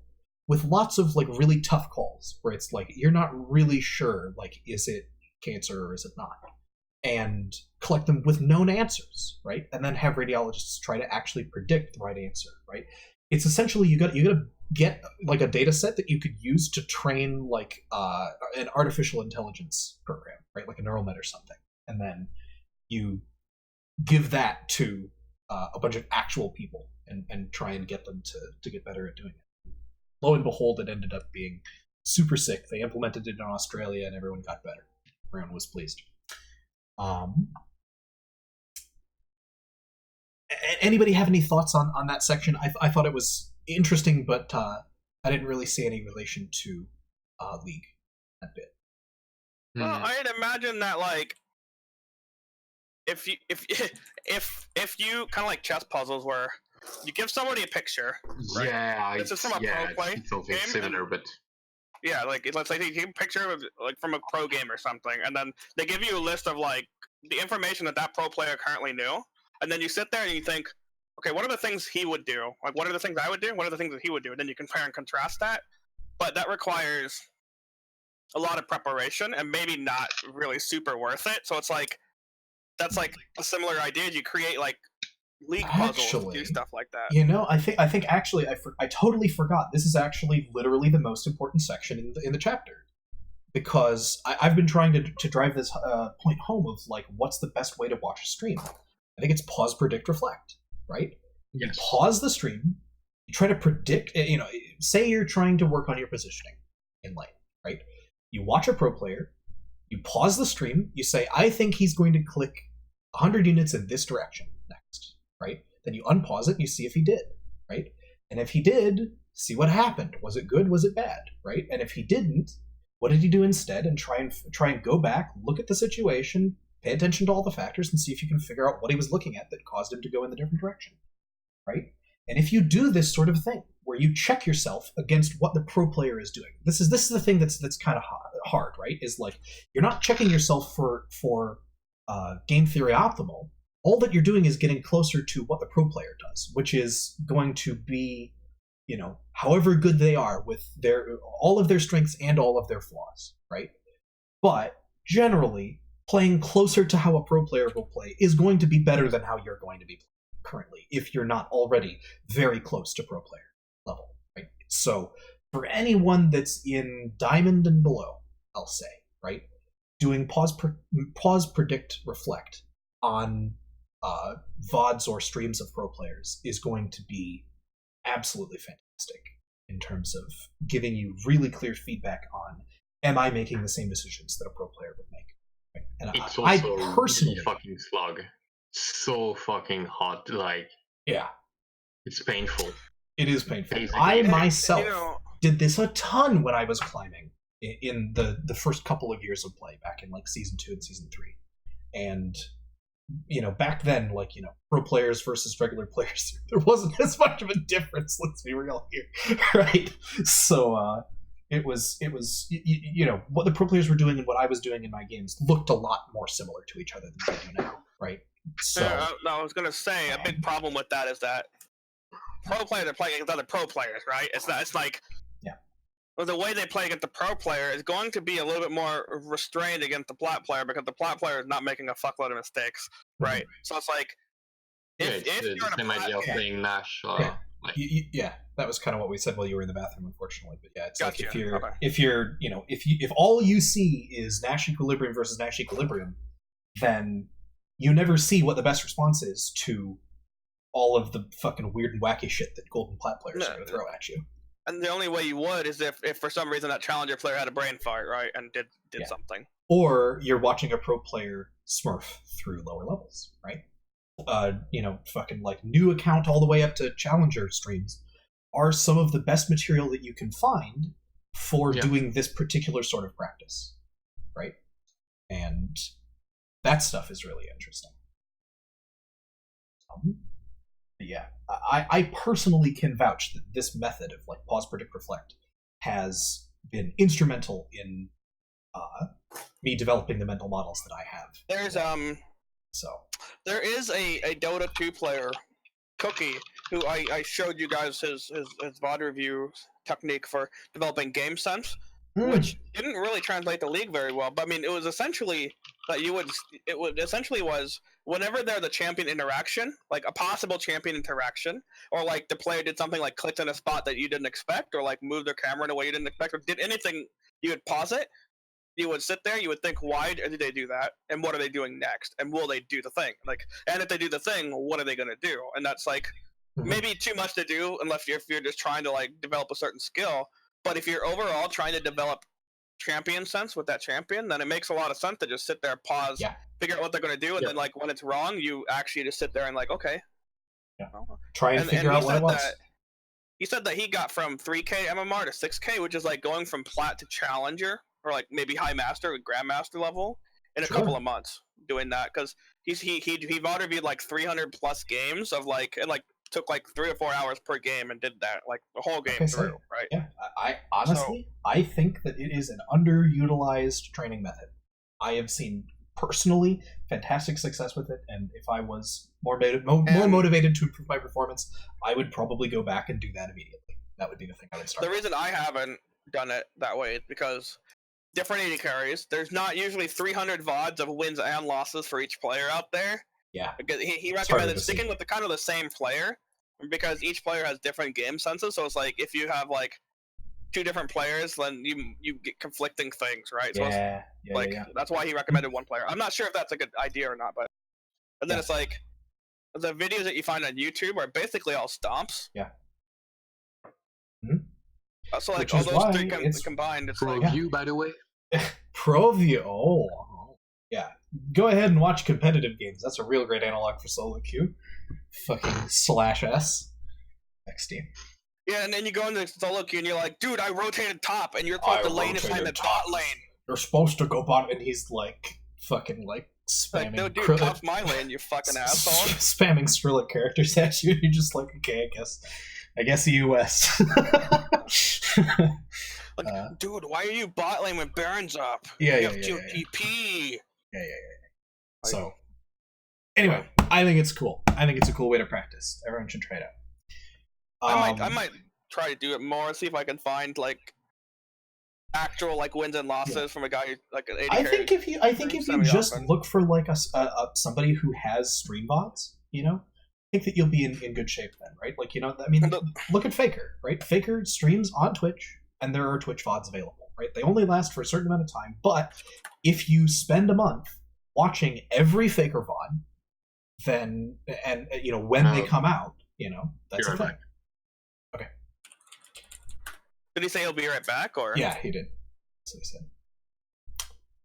with lots of like really tough calls where it's like you're not really sure, like, is it cancer or is it not? And collect them with known answers, right? And then have radiologists try to actually predict the right answer, right? It's essentially you got to get like a data set that you could use to train like an artificial intelligence program, right? Like a neural net or something. And then you give that to a bunch of actual people and try and get them to get better at doing it. Lo and behold, it ended up being super sick. They implemented it in Australia and everyone got better. Everyone was pleased. Anybody have any thoughts on that section? I thought it was interesting, but I didn't really see any relation to League that bit. Well, I'd imagine that like if you kind of like chess puzzles where you give somebody a picture, right? Yeah, this is from a pro play something game, similar, but yeah, like let's say you take a picture of like from a pro game or something, and then they give you a list of like the information that pro player currently knew, and then you sit there and you think, okay, what are the things he would do? Like, what are the things I would do? What are the things that he would do? And then you compare and contrast that. But that requires a lot of preparation and maybe not really super worth it. So it's like that's like a similar idea. You create like League puzzles to do stuff like that. I think actually I totally forgot. This is actually literally the most important section in the chapter, because I've been trying to drive this point home of like what's the best way to watch a stream. I think it's pause, predict, reflect, right? You Yes. pause the stream. You try to predict. Say you're trying to work on your positioning in lane, right? You watch a pro player. You pause the stream. You say, "I think he's going to click 100 units in this direction next," right? Then you unpause it and you see if he did, right? And if he did, see what happened. Was it good? Was it bad? Right? And if he didn't, what did he do instead? And try and go back, look at the situation, pay attention to all the factors, and see if you can figure out what he was looking at that caused him to go in the different direction, right? And if you do this sort of thing, where you check yourself against what the pro player is doing, this is the thing that's kind of hard, right? Is like you're not checking yourself for game theory optimal. All that you're doing is getting closer to what the pro player does, which is going to be, however good they are with all of their strengths and all of their flaws, right? But generally, playing closer to how a pro player will play is going to be better than how you're going to be playing currently, if you're not already very close to pro player level, right? So for anyone that's in diamond and below, I'll say, right, doing pause, predict, reflect on VODs or streams of pro players is going to be absolutely fantastic in terms of giving you really clear feedback on, am I making the same decisions that a pro player would make? Right? And It's I also personally, really fucking slug. So fucking hot, like yeah, it's painful. it is painful. Basically. I myself You know, did this a ton when I was climbing in the first couple of years of play back in like season 2 and season 3, and back then, like, pro players versus regular players, there wasn't as much of a difference, let's be real here, right? So it was what the pro players were doing and what I was doing in my games looked a lot more similar to each other than they do now, right? So I was gonna say a big problem with that is that pro players are playing against other pro players, right? It's like, yeah. Well, the way they play against the pro player is going to be a little bit more restrained against the plat player because the plat player is not making a fuckload of mistakes, right? So it's like, if It's you're the in a same idea plat of game, playing Nash. Yeah. Like, yeah, that was kind of what we said while you were in the bathroom, unfortunately. But yeah, it's Gotcha. like Okay. if all you see is Nash Equilibrium versus Nash Equilibrium, then you never see what the best response is to all of the fucking weird and wacky shit that golden plat players are going to throw at you. and the only way you would is if for some reason that challenger player had a brain fart, right, and did Yeah. something. Or you're watching a pro player smurf through lower levels, right? Fucking like new account all the way up to challenger streams are some of the best material that you can find for doing this particular sort of practice, right? And that stuff is really interesting. Yeah, I personally can vouch that this method of like pause, predict, reflect has been instrumental in me developing the mental models that I have. There is a Dota 2 player, Cookie, who I showed you guys his VOD review technique for developing game sense, which didn't really translate the league very well. But I mean, it was essentially that was whenever there's a champion interaction, like a possible champion interaction, or like the player did something like clicked in a spot that you didn't expect, or like moved their camera in a way you didn't expect, or did anything, you would pause it. You would sit there, you would think, why did they do that? And what are they doing next? And will they do the thing? Like, and if they do the thing, what are they going to do? And that's like maybe too much to do unless if you're just trying to like develop a certain skill. But if you're overall trying to develop champion sense with that champion, then it makes a lot of sense to just sit there, pause, figure out what they're going to do, and then like when it's wrong, you actually just sit there and like, okay. Try and figure out what it was. He said that he got from 3K MMR to 6K, which is like going from plat to challenger, or like maybe high master, grandmaster level in a couple of months doing that, because he VOD reviewed like 300 plus games of like, and like took like 3 or 4 hours per game and did that like the whole game through, right? Yeah, I honestly I think that it is an underutilized training method. I have seen personally fantastic success with it, and if I was more motivated to improve my performance, I would probably go back and do that immediately. That would be the thing I would start. The reason I haven't done it that way is because different AD carries. There's not usually 300 VODs of wins and losses for each player out there. Yeah. Because he recommended sticking with the same player, because each player has different game senses. So it's like if you have like 2 different players, then you get conflicting things, right? So that's why he recommended one player. I'm not sure if that's a good idea or not, but and then it's like the videos that you find on YouTube are basically all stomps. Yeah. So like Which all is those why three it's combined, it's Pro like View, by the way. Pro View. Oh, yeah. Go ahead and watch competitive games. That's a real great analog for solo queue. Fucking /S. XD. yeah, and then you go into solo queue and you're like, dude, I rotated top, and you're supposed to lane behind the bot lane. You're supposed to go bottom, and he's like fucking like spamming. Like, no, dude, top's my lane, you fucking asshole. Spamming Skrillex characters at you, and you're just like, okay, I guess US. Like, dude, why are you bot lane when Baron's up? Yeah, you yeah, have yeah, to yeah. TP. Yeah. So, anyway, I think it's cool. I think it's a cool way to practice. Everyone should try it out. I might try to do it more. See if I can find like actual like wins and losses from a guy who, like an 80 I think if you just semi-often. look for like a somebody who has stream bots, I think that you'll be in good shape then, right? Like, I mean, look at Faker, right? Faker streams on Twitch, and there are Twitch VODs available, right? They only last for a certain amount of time, but if you spend a month watching every Faker VOD, then when they come out, that's a thing. Okay. Did he say he'll be right back, or? Yeah, he did. That's what he said.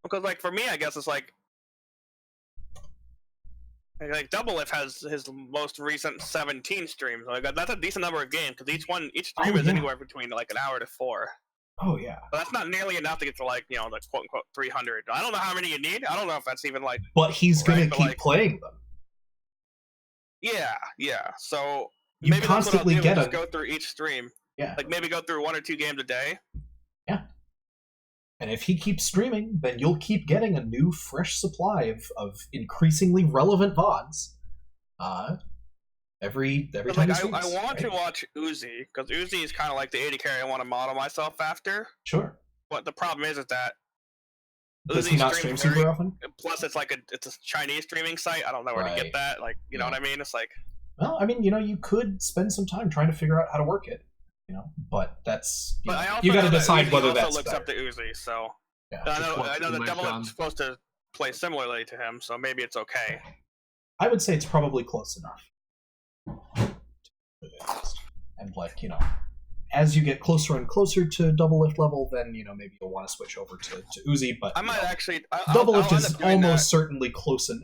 Because like for me, I guess it's like Doublelift has his most recent 17 streams. Like that's a decent number of games because each stream is anywhere between like an hour to 4. Oh yeah. But that's not nearly enough to get to like the quote unquote 300. I don't know how many you need. I don't know if that's even like. But he's gonna keep playing them. Yeah. So you maybe constantly that's what I'll do, just go through each stream. Yeah. Like maybe go through 1 or 2 games a day. Yeah. And if he keeps streaming, then you'll keep getting a new, fresh supply of increasingly relevant VODs. Every time he streams, I want to watch Uzi because Uzi is kind of like the 80 carry I want to model myself after. Sure. But the problem is that does he not stream super often? Plus, it's a Chinese streaming site. I don't know where to get that. Like, you know what I mean? It's like. Well, I mean, you could spend some time trying to figure out how to work it. But that's you got to decide whether that's. Also looks up to Uzi, so yeah. I know the Doublelift's supposed to play similarly to him, so maybe it's okay. I would say it's probably close enough. And as you get closer and closer to Doublelift level, then maybe you'll want to switch over to Uzi. But I might actually. Doublelift is almost certainly close, and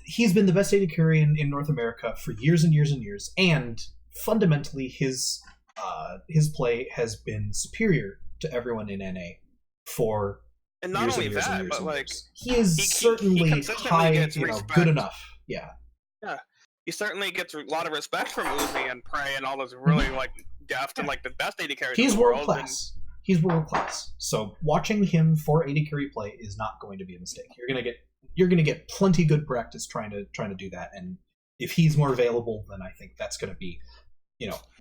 he's been the best AD carry in North America for years and years and years, and fundamentally his play has been superior to everyone in NA for and not years only and years that, and years but and like years. He is certainly high, good enough. Yeah. He certainly gets a lot of respect from Uzi and Prey and all those really deft and the best AD carries. He's in the world class. He's world class. So watching him for AD carry play is not going to be a mistake. You're gonna get plenty good practice trying to do that, and if he's more available, then I think that's going to be,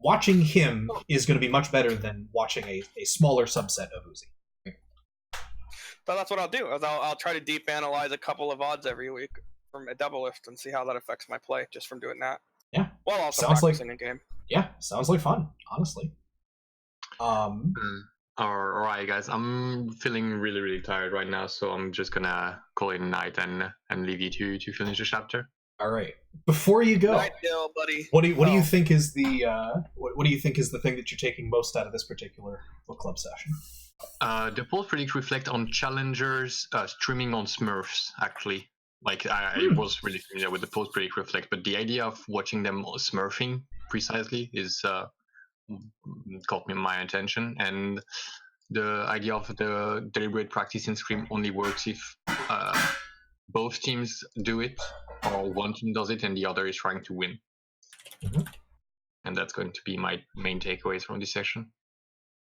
watching him is going to be much better than watching a smaller subset of Uzi. So that's what I'll do. I'll try to deep analyze a couple of odds every week from a Doublelift and see how that affects my play just from doing that. Yeah. While also practicing a game. Yeah, sounds like fun, honestly. Alright, guys. I'm feeling really, really tired right now, so I'm just gonna call it a night and leave you to finish the chapter. All right. Before you go, night, Dale, buddy. What do you think is the what do you think is the thing that you're taking most out of this particular book club session? The polls predict reflect on challengers streaming on Smurfs. Actually, I was really familiar with the polls predict reflect, but the idea of watching them smurfing precisely is caught my attention, and the idea of the deliberate practice in Scream only works if both teams do it, or one team does it and the other is trying to win. Mm-hmm. And that's going to be my main takeaways from this session.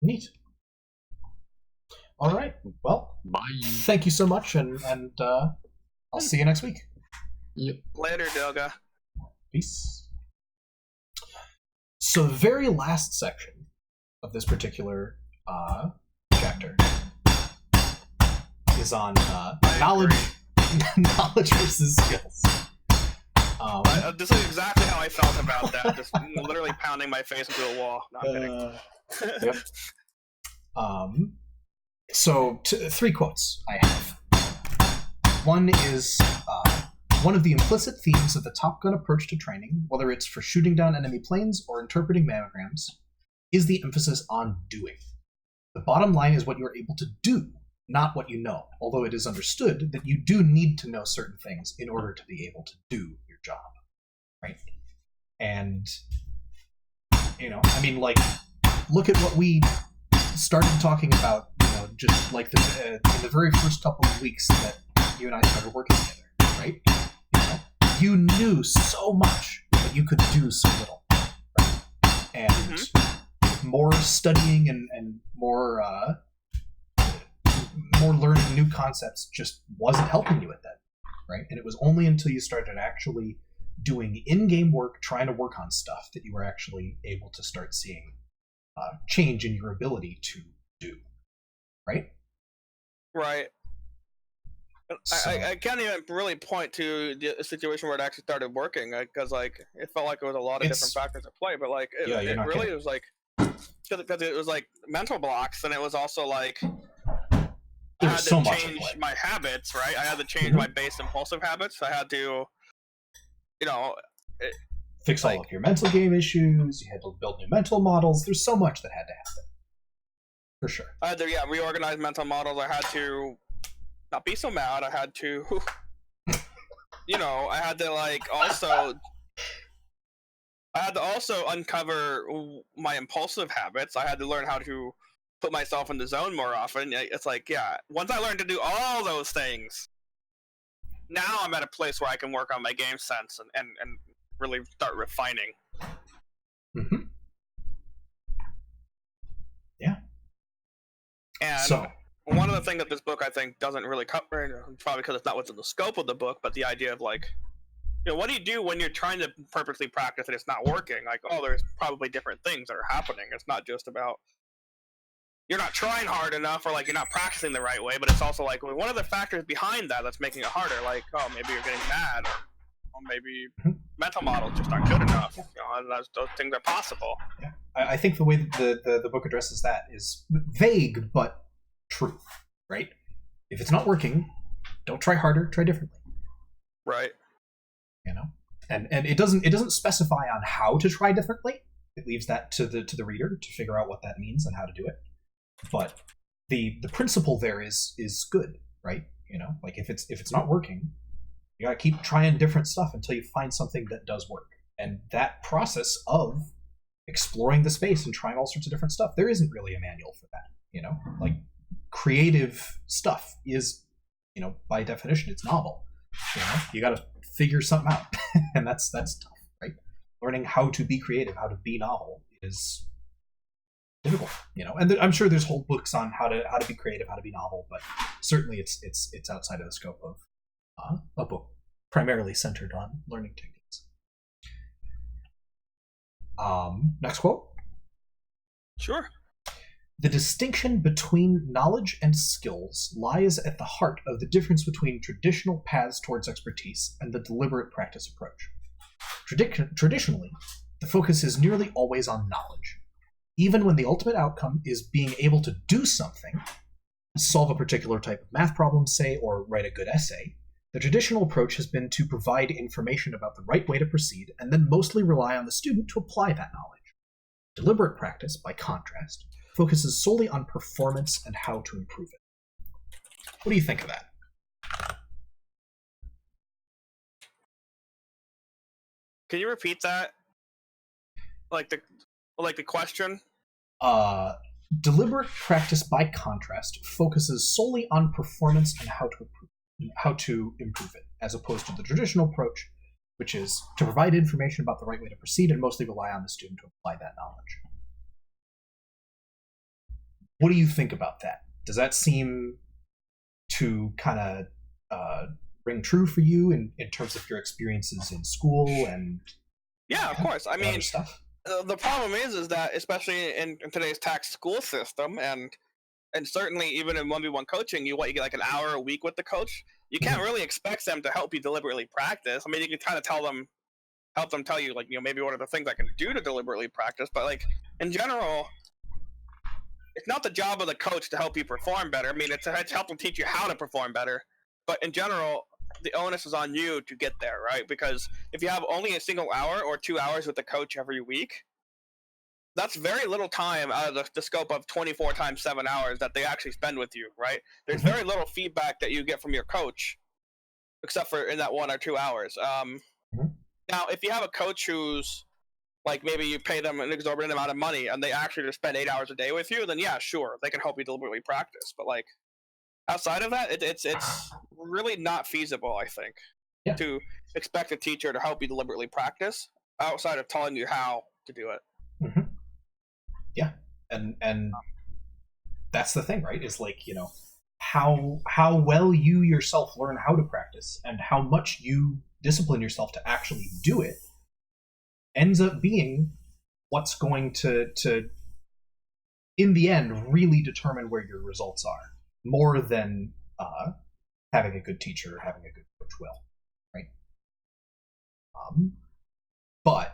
Neat. All right. Well, bye. Thank you so much, and I'll see you next week. Yep. Later, Delga. Peace. So the very last section of this particular chapter is on knowledge versus skills. This is exactly how I felt about that. Just literally pounding my face into a wall. Not kidding. Yep. So 3 quotes I have. One is One of the implicit themes of the Top Gun approach to training, whether it's for shooting down enemy planes or interpreting mammograms, is the emphasis on doing. The bottom line is what you're able to do, not what you know, although it is understood that you do need to know certain things in order to be able to do your job, right? And, I mean, like, look at what we started talking about, just like in the very first couple of weeks that you and I started working together, right? You knew so much, but you could do so little, right? And more studying and more learning new concepts just wasn't helping you at that, right? And it was only until you started actually doing in-game work, trying to work on stuff, that you were actually able to start seeing change in your ability to do, right? Right. So, I can't even really point to the situation where it actually started working, because it felt like there was a lot of different factors at play, but it really was because it was mental blocks, and it was also I had to change my habits, right? I had to change my base impulsive habits. I had to, fix all of your mental game issues. You had to build new mental models. There's so much that had to happen, for sure. I had to reorganize mental models. I had to not be so mad. I had to, I had to also uncover my impulsive habits. I had to learn how to put myself in the zone more often. It's once I learned to do all those things, now I'm at a place where I can work on my game sense and really start refining. Mm-hmm. Yeah. And one of the things that this book, I think, doesn't really cover, probably because it's not within the scope of the book, but the idea of what do you do when you're trying to purposely practice and it's not working? There's probably different things that are happening. It's not just about you're not trying hard enough, or you're not practicing the right way, but it's also one of the factors behind that's making it harder. Maybe you're getting mad, or maybe mental models just aren't good enough. And those things are possible. Yeah. I think the way that the book addresses that is vague but true, right? If it's not working, don't try harder, try differently. Right. And it doesn't specify on how to try differently. It leaves that to the reader to figure out what that means and how to do it. But the principle there is good, right? If it's not working, you gotta keep trying different stuff until you find something that does work. And that process of exploring the space and trying all sorts of different stuff, there isn't really a manual for that. Creative stuff is, by definition, it's novel. You gotta figure something out, and that's tough, right? Learning how to be creative, how to be novel is difficult, and I'm sure there's whole books on how to be creative, how to be novel, but certainly it's outside of the scope of a book primarily centered on learning techniques. Next quote. Sure. The distinction between knowledge and skills lies at the heart of the difference between traditional paths towards expertise and the deliberate practice approach. Traditionally, the focus is nearly always on knowledge. Even when the ultimate outcome is being able to do something, solve a particular type of math problem, say, or write a good essay, the traditional approach has been to provide information about the right way to proceed and then mostly rely on the student to apply that knowledge. Deliberate practice, by contrast, focuses solely on performance and how to improve it. What do you think of that? Can you repeat that? The question? Deliberate practice, by contrast, focuses solely on performance and how to improve it, as opposed to the traditional approach, which is to provide information about the right way to proceed and mostly rely on the student to apply that knowledge. What do you think about that? Does that seem to kind of ring true for you in terms of your experiences in school and yeah, of course. I mean, stuff? The problem is that especially in today's tax school system, and certainly even in 1v1 coaching, you get an hour a week with the coach. You can't really expect them to help you deliberately practice. I mean, you can kind of help them tell you maybe what are the things I can do to deliberately practice, but in general, it's not the job of the coach to help you perform better. I mean, it's to help them teach you how to perform better. But in general, the onus is on you to get there, right? Because if you have only a single hour or 2 hours with the coach every week, that's very little time out of the scope of 24 times 7 hours that they actually spend with you, right? There's very little feedback that you get from your coach, except for in that 1 or 2 hours. Now, if you have a coach who's like, maybe you pay them an exorbitant amount of money and they actually just spend 8 hours a day with you, then yeah, sure, they can help you deliberately practice. But like outside of that, it's really not feasible, I think, to expect a teacher to help you deliberately practice outside of telling you how to do it. Yeah, and that's the thing, right? Is like, how well you yourself learn how to practice and how much you discipline yourself to actually do it ends up being what's going to in the end really determine where your results are, more than having a good teacher or having a good coach will, right? But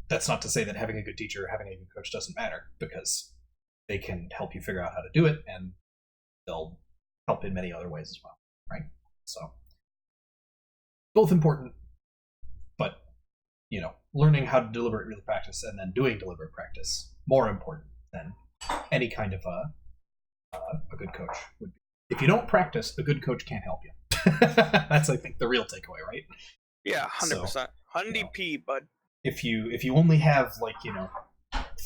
that's not to say that having a good teacher or having a good coach doesn't matter, because they can help you figure out how to do it, and they'll help in many other ways as well, right? So both important, but learning how to deliberately practice and then doing deliberate practice more important than any kind of a good coach would be. If you don't practice, a good coach can't help you. That's, I think, the real takeaway, right? Yeah, 100%. 100p, bud. If you only have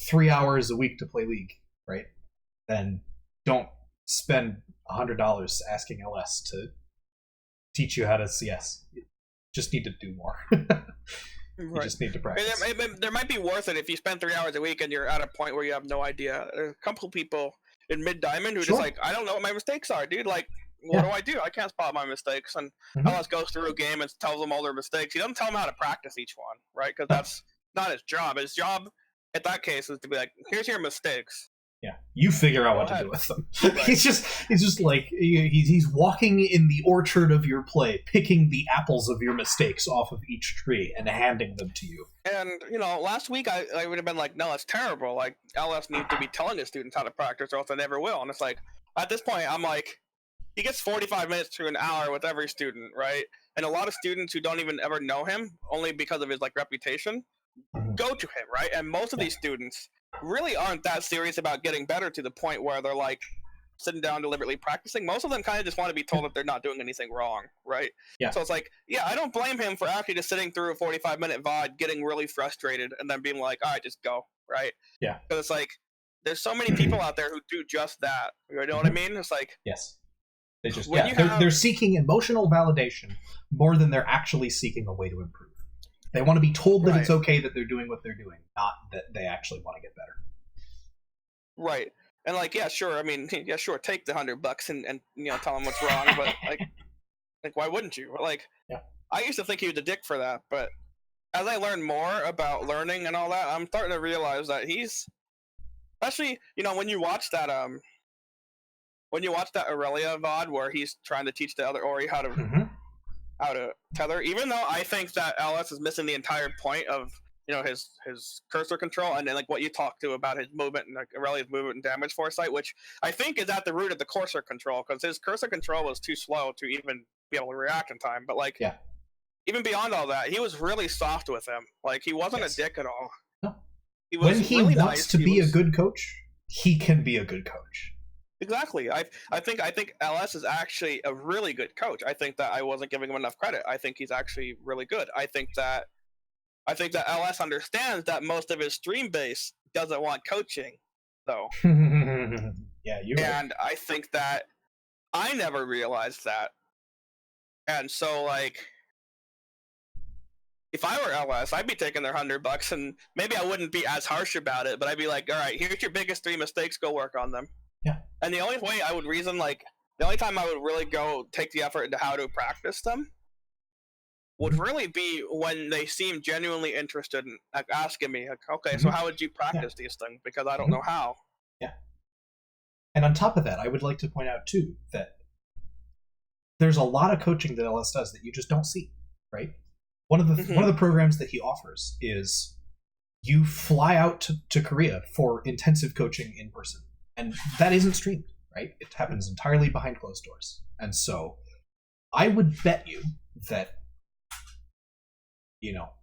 3 hours a week to play League, right, then don't spend $100 asking LS to teach you how to CS. You just need to do more. You just need to practice. There might be worth it if you spend 3 hours a week and you're at a point where you have no idea. There's a couple people in mid-diamond who are just like, I don't know what my mistakes are, dude. Like, what do? I can't spot my mistakes. And LS goes through a game and tells them all their mistakes. He doesn't tell them how to practice each one, right? Because that's not his job. His job, at that case, is to be like, here's your mistakes. Yeah, you figure out what to do with them. Right. He's just like, he's walking in the orchard of your play, picking the apples of your mistakes off of each tree and handing them to you. And, last week I would have been like, no, that's terrible. Like, LS needs to be telling his students how to practice or else they never will. And it's like, at this point, I'm like, he gets 45 minutes to an hour with every student, right? And a lot of students who don't even ever know him, only because of his reputation, go to him, right? And most of these students really aren't that serious about getting better to the point where they're like sitting down deliberately practicing. Most of them kind of just want to be told that they're not doing anything wrong, right? Yeah. So it's like, I don't blame him for actually just sitting through a 45-minute VOD, getting really frustrated, and then being like, all right, just go, right? Yeah. Because it's like, there's so many people out there who do just that. You know what I mean? It's like, yes. They just they're seeking emotional validation more than they're actually seeking a way to improve. They want to be told that it's okay that they're doing what they're doing, not that they actually want to get better. Right. And sure. I mean, sure. Take the $100 and tell them what's wrong. But like, why wouldn't you? I used to think he was a dick for that, but as I learn more about learning and all that, I'm starting to realize that he's, especially when you watch that Aurelia VOD where he's trying to teach the other Ori how to tether, even though I think that LS is missing the entire point of his cursor control and then what you talked to about his movement and Aurelia's movement and damage foresight, which I think is at the root of the cursor control, because his cursor control was too slow to even be able to react in time. But even beyond all that, he was really soft with him. He wasn't a dick at all. No. When he really wants to be a good coach, he can be a good coach. Exactly. I think LS is actually a really good coach. I think that I wasn't giving him enough credit. I think he's actually really good. I think that LS understands that most of his stream base doesn't want coaching, though. Yeah, you're right. And I think that I never realized that. And so, if I were LS, I'd be taking their $100, and maybe I wouldn't be as harsh about it, but I'd be like, all right, here's your biggest 3 mistakes, go work on them. Yeah. And the only way I would reason, the only time I would really go take the effort into how to practice them would really be when they seem genuinely interested in asking me, okay, so how would you practice these things? Because I don't know how. Yeah. And on top of that, I would like to point out, too, that there's a lot of coaching that LS does that you just don't see, right? One of the programs that he offers is you fly out to Korea for intensive coaching in person. And that isn't streamed, right? It happens entirely behind closed doors. And so I would bet you that,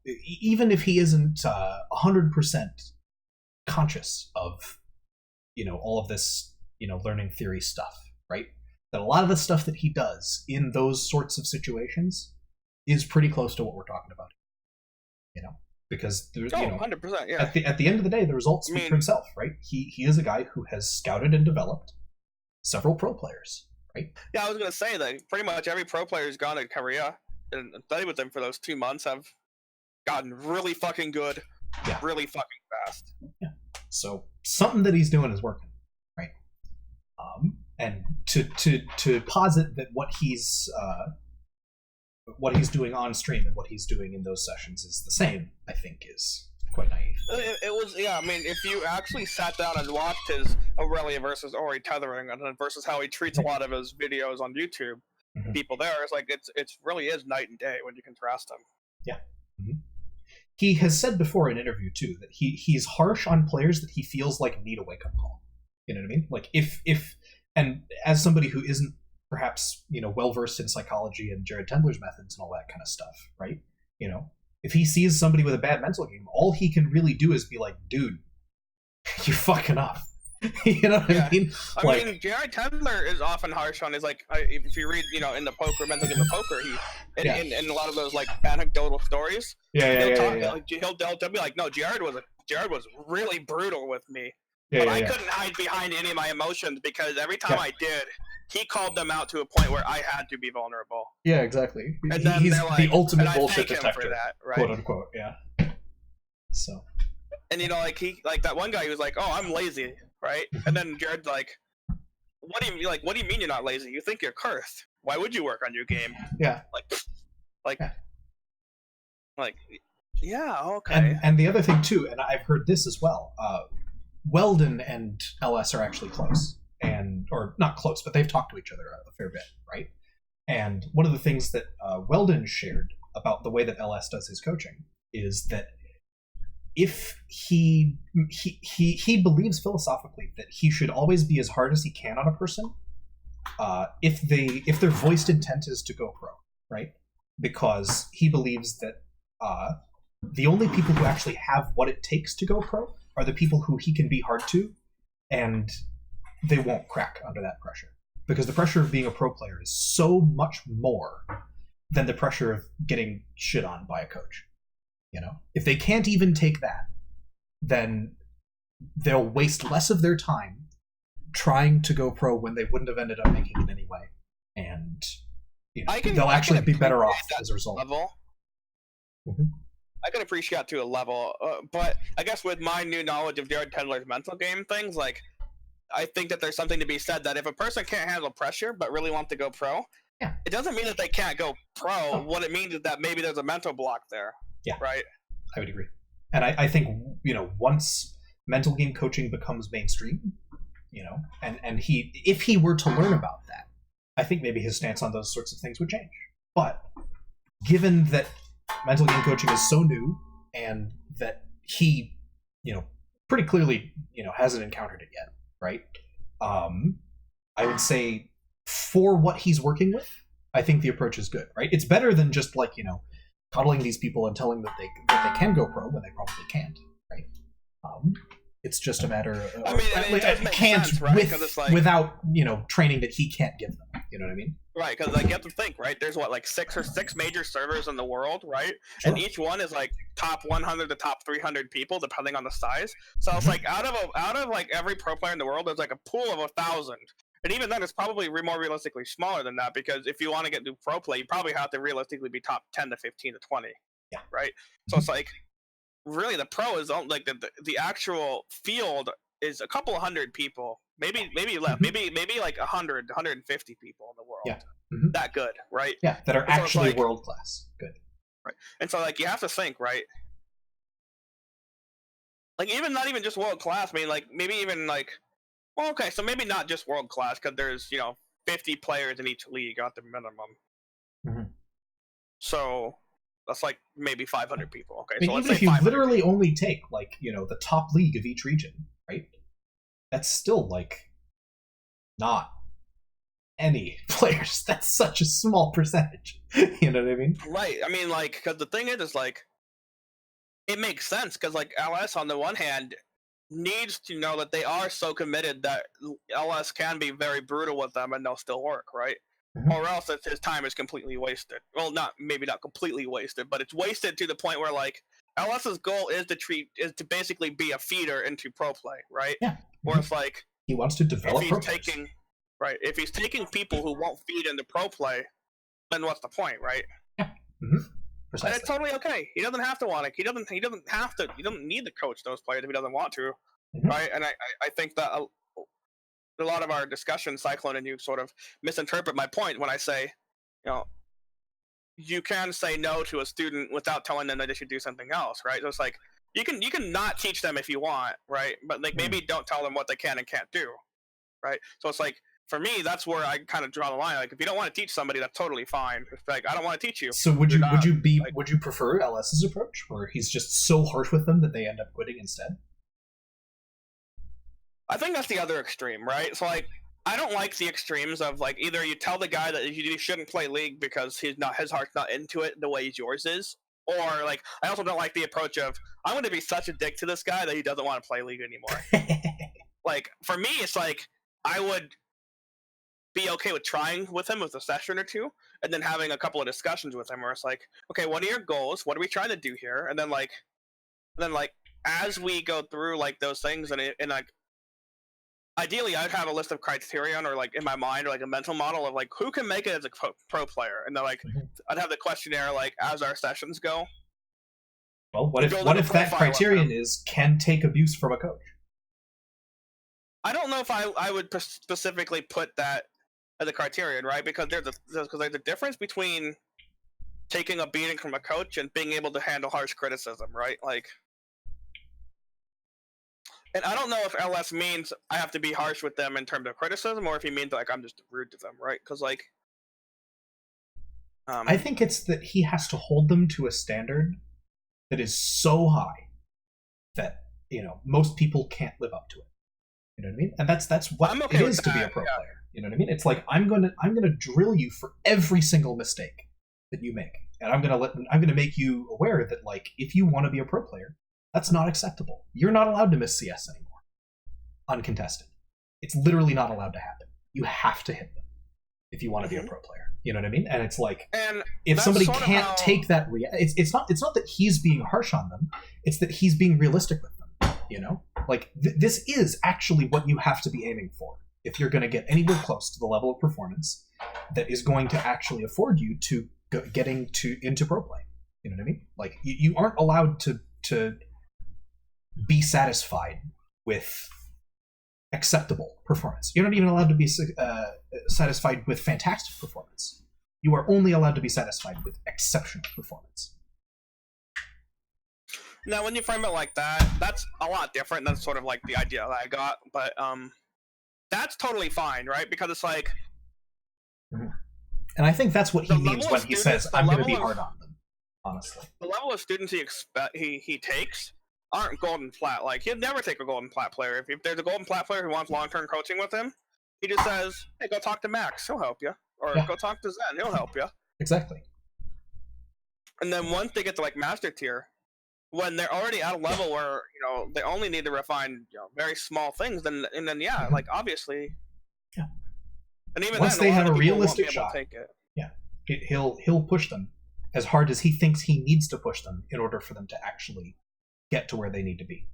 even if he isn't 100% conscious of, all of this, learning theory stuff, right? That a lot of the stuff that he does in those sorts of situations is pretty close to what we're talking about, because there's, 100%, yeah. At the end of the day, the results speak for himself, right? He is a guy who has scouted and developed several pro players, right? Yeah, I was gonna say that pretty much every pro player who's gone to Korea and studied with them for those 2 months have gotten really fucking good, really fucking fast. Yeah. So something that he's doing is working, right? And to posit that what he's doing on stream and what he's doing in those sessions is the same, I think, is quite naive. It was, yeah. I mean, if you actually sat down and watched his Aurelia versus Ori tethering, and versus how he treats a lot of his videos on YouTube, people there, it's like it's really is night and day when you contrast them. Yeah. Mm-hmm. He has said before in an interview too that he's harsh on players that he feels like need a wake up call. You know what I mean? Like if and as somebody who isn't perhaps well versed in psychology and Jared Tendler's methods and all that kind of stuff, right? If he sees somebody with a bad mental game, all he can really do is be like, dude, you're fucking up. You know what I mean? I mean, Jared Tendler is often harsh on his, like, if you read, in the poker, mental game of poker, in a lot of those, like, anecdotal stories, he'll be like, no, Jared was really brutal with me. But I couldn't hide behind any of my emotions because every time I did, he called them out to a point where I had to be vulnerable. Yeah, exactly. And then he's like, the ultimate and bullshit I thank detector, him for that, right? quote unquote. Yeah. So. And like that one guy, he was like, "Oh, I'm lazy," right? And then Jared's like, "What do you mean you're not lazy? You think you're cursed? Why would you work on your game?" Yeah. Yeah, okay. And the other thing too, and I've heard this as well. Weldon and LS are actually close, or not close, but they've talked to each other a fair bit, right? And one of the things that Weldon shared about the way that LS does his coaching is that if he believes philosophically that he should always be as hard as he can on a person, if their voiced intent is to go pro, right? Because he believes that the only people who actually have what it takes to go pro are the people who he can be hard to, and they won't crack under that pressure. Because the pressure of being a pro player is so much more than the pressure of getting shit on by a coach. If they can't even take that, then they'll waste less of their time trying to go pro when they wouldn't have ended up making it anyway. And they'll actually be better off as a result. Mm-hmm. I can appreciate to a level, but I guess with my new knowledge of Jared Tendler's mental game things, like, I think that there's something to be said that if a person can't handle pressure but really wants to go pro, it doesn't mean that they can't go pro. Oh. What it means is that maybe there's a mental block there. Yeah. Right? I would agree. And I think, once mental game coaching becomes mainstream, and if he were to learn about that, I think maybe his stance on those sorts of things would change. But given that mental game coaching is so new and that he, pretty clearly, hasn't encountered it yet, right? I would say for what he's working with, I think the approach is good, right? It's better than just like, coddling these people and telling them that they can go pro when they probably can't, right? It's just a matter of can't sense, right? without training that he can't give them. You know what I mean? Right, because you have to think, right? There's six major servers in the world, right? Sure. And each one is like top 100 to top 300 people, depending on the size. So it's like out of like every pro player in the world, there's like a pool of 1,000. And even then, it's probably more realistically smaller than that, because if you want to get to pro play, you probably have to realistically be top 10 to 15 to 20. Yeah. Right? So it's like, really, the pro is like the actual field is a couple of hundred people, maybe less, maybe like 100, 150 people in the world. Yeah. Mm-hmm. That good, right? Yeah, that are actually world class. Good. Right. And so like you have to think, right? Like not even just world class. I mean, like maybe even like, well, okay, so maybe not just world class, because there's 50 players in each league at the minimum. Mm-hmm. So that's like maybe 500 people. Okay, I mean, so let's even say if you literally only take like the top league of each region, right? That's still like not any players. That's such a small percentage. You know what I mean? Right. I mean, like, because the thing is, like, it makes sense because, like, LS on the one hand needs to know that they are so committed that LS can be very brutal with them and they'll still work, right? Mhm. Or else his time is completely wasted. Well, maybe not completely wasted, but it's wasted to the point where, like, LS's goal is to basically be a feeder into pro play, right? Yeah. Where it's like He wants to develop pro players. if he's taking people who won't feed into pro play, then what's the point, right? Yeah. And it's totally okay. He doesn't have to want it. He doesn't have to. He doesn't need to coach those players if he doesn't want to, right? And I think that a lot of our discussion, Cyclone and you, sort of misinterpret my point when I say, you can say no to a student without telling them that they should do something else, right? So it's like you can not teach them if you want, right? But like maybe don't tell them what they can and can't do, right? So it's like, for me, that's where I kind of draw the line. Like, if you don't want to teach somebody, that's totally fine. It's like, I don't want to teach you. So would you prefer LS's approach, where he's just so harsh with them that they end up quitting instead? I think that's the other extreme, right? So like, I don't like the extremes of like either you tell the guy that you shouldn't play League because his heart's not into it the way yours is, or like I also don't like the approach of I'm going to be such a dick to this guy that he doesn't want to play League anymore. Like for me, it's like I would be okay with trying with him with a session or two, and then having a couple of discussions with him where it's like, okay, what are your goals? What are we trying to do here? And then like as we go through like those things, and like ideally I'd have a list of criterion or like in my mind or like a mental model of like who can make it as a pro player, and then like I'd have the questionnaire like as our sessions go. Well, what if that criterion is can take abuse from a coach? I don't know if I would specifically put that as a criterion, right? Because there's a difference between taking a beating from a coach and being able to handle harsh criticism, right? Like, and I don't know if LS means I have to be harsh with them in terms of criticism, or if he means like I'm just rude to them, right? Because like, I think it's that he has to hold them to a standard that is so high that most people can't live up to it. You know what I mean? And that's what it is to be a pro player. You know what I mean? It's like I'm gonna drill you for every single mistake that you make, and I'm gonna make you aware that like if you want to be a pro player, that's not acceptable. You're not allowed to miss CS anymore, uncontested. It's literally not allowed to happen. You have to hit them if you want to be a pro player. You know what I mean? And it's like if somebody can't take that, it's not that he's being harsh on them. It's that he's being realistic with them. Like this is actually what you have to be aiming for if you're going to get anywhere close to the level of performance that is going to actually afford you to getting into pro play. You know what I mean? Like you aren't allowed to be satisfied with acceptable performance. You're not even allowed to be satisfied with fantastic performance. You are only allowed to be satisfied with exceptional performance. Now, when you frame it like that, that's a lot different than sort of like the idea that I got, but that's totally fine, right? Because it's like, and I think that's what he means when he says, "I'm going to be hard on them." Honestly, the level of students he takes aren't golden plat. Like he'd never take a golden plat player. If there's a golden plat player who wants long-term coaching with him, he just says, "Hey, go talk to Max. He'll help you," or "Go talk to Zen. He'll help you." Exactly. And then once they get to like master tier, when they're already at a level where they only need to refine very small things, then like obviously, and even once then, they have a realistic shot, he'll push them as hard as he thinks he needs to push them in order for them to actually get to where they need to be.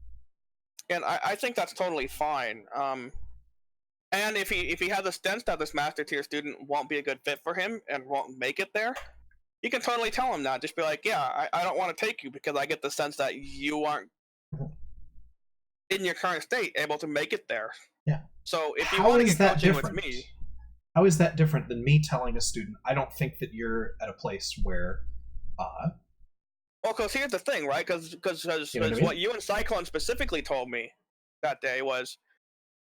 And I think that's totally fine. And if he has a sense that this master tier student won't be a good fit for him and won't make it there, you can totally tell him that. Just be like, yeah, I don't want to take you because I get the sense that you aren't in your current state able to make it there. Yeah. So if you want to get coaching with me, how is that different than me telling a student, I don't think that you're at a place where well, because here's the thing, right? Because what you and Cyclone specifically told me that day was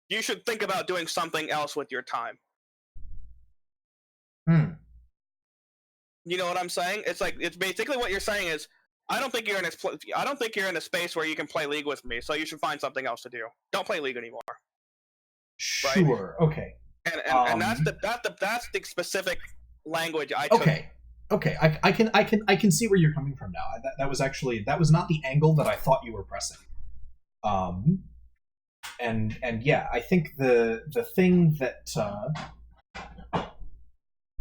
you should think about doing something else with your time. You know what I'm saying? It's like it's basically what you're saying is I don't think you're in a space where you can play League with me, so you should find something else to do. Don't play League anymore. Sure. Right? Okay. And that's the specific language I took. Okay, I can see where you're coming from now. That was not the angle that I thought you were pressing. And yeah, I think the thing that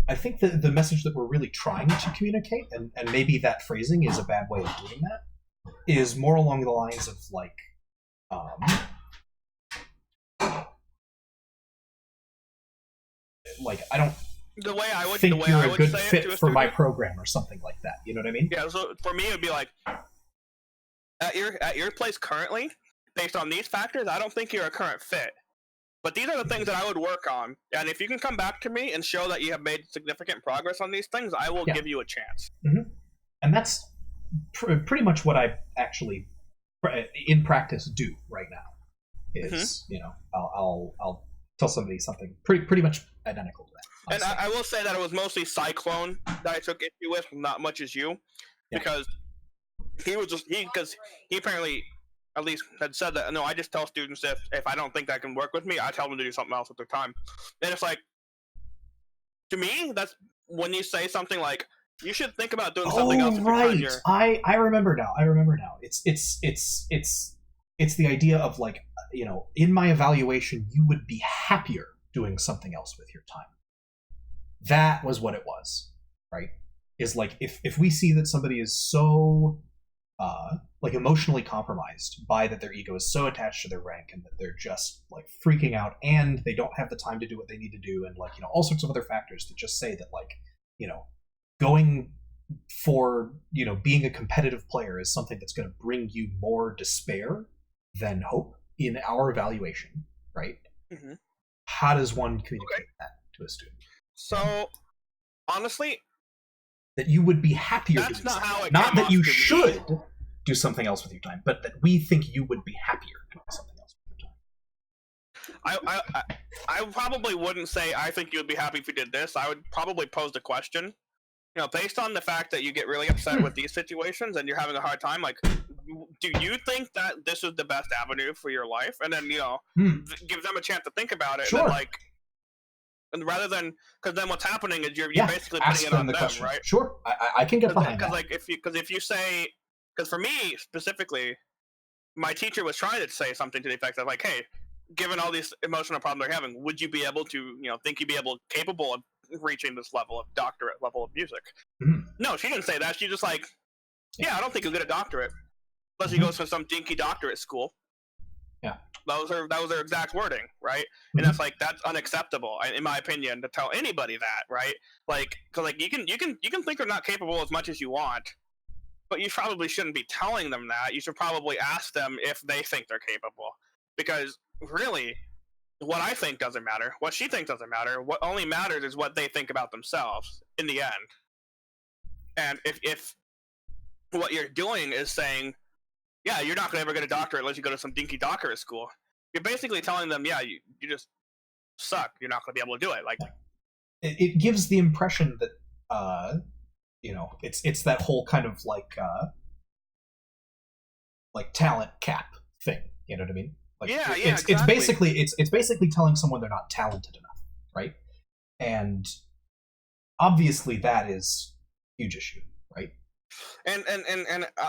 I think the message that we're really trying to communicate, and maybe that phrasing is a bad way of doing that, is more along the lines of like I don't the way I would think you're a good fit for for my program or something like that. You know what I mean? Yeah. So for me, it would be like at your place currently, based on these factors, I don't think you're a current fit. But these are the things that I would work on, and if you can come back to me and show that you have made significant progress on these things, I will give you a chance. Mm-hmm. And that's pretty much what I actually, in practice, do right now. Is I'll tell somebody something pretty much identical to that. And I will say that it was mostly Cyclone that I took issue with, not much as you, because he apparently at least had said that, no, I just tell students if I don't think that can work with me, I tell them to do something else with their time. And it's like, to me, that's when you say something like, you should think about doing something else with your time. I remember now. It's the idea of like, in my evaluation, you would be happier doing something else with your time. That was what it was, right? Is like, if we see that somebody is so like emotionally compromised by that their ego is so attached to their rank and that they're just like freaking out and they don't have the time to do what they need to do, and like, all sorts of other factors to just say that like, going for, being a competitive player is something that's going to bring you more despair than hope in our evaluation, right? Mm-hmm. How does one communicate that to a student? So, honestly, that you would be happier. That's not how it not that you should do something else with your time, but that we think you would be happier doing something else with your time. I probably wouldn't say I think you would be happy if you did this. I would probably pose the question, based on the fact that you get really upset with these situations and you're having a hard time, like, do you think that this is the best avenue for your life? And then, give them a chance to think about it. Sure. And then, like, and rather than, because then what's happening is you're basically putting it on them, question. Right? Sure, I can get behind that. Because if you say, because for me specifically, my teacher was trying to say something to the effect of like, hey, given all these emotional problems they're having, would you be able to, think you'd be capable of reaching this level of doctorate level of music? Mm-hmm. No, she didn't say that. She just like, yeah, I don't think you'll get a doctorate unless you go to some dinky doctorate school. Yeah, that was her exact wording, right? And that's like, that's unacceptable in my opinion to tell anybody that, right? Like, because like you can think they're not capable as much as you want, but you probably shouldn't be telling them that. You should probably ask them if they think they're capable, because really, what I think doesn't matter. What she thinks doesn't matter. What only matters is what they think about themselves in the end. And if what you're doing is saying, yeah, you're not going to ever get a doctorate unless you go to some dinky doctorate school, you're basically telling them, yeah, you just suck. You're not going to be able to do it. Like, it gives the impression that it's that whole kind of like talent cap thing. You know what I mean? Like, exactly. It's basically telling someone they're not talented enough, right? And obviously that is a huge issue, right? And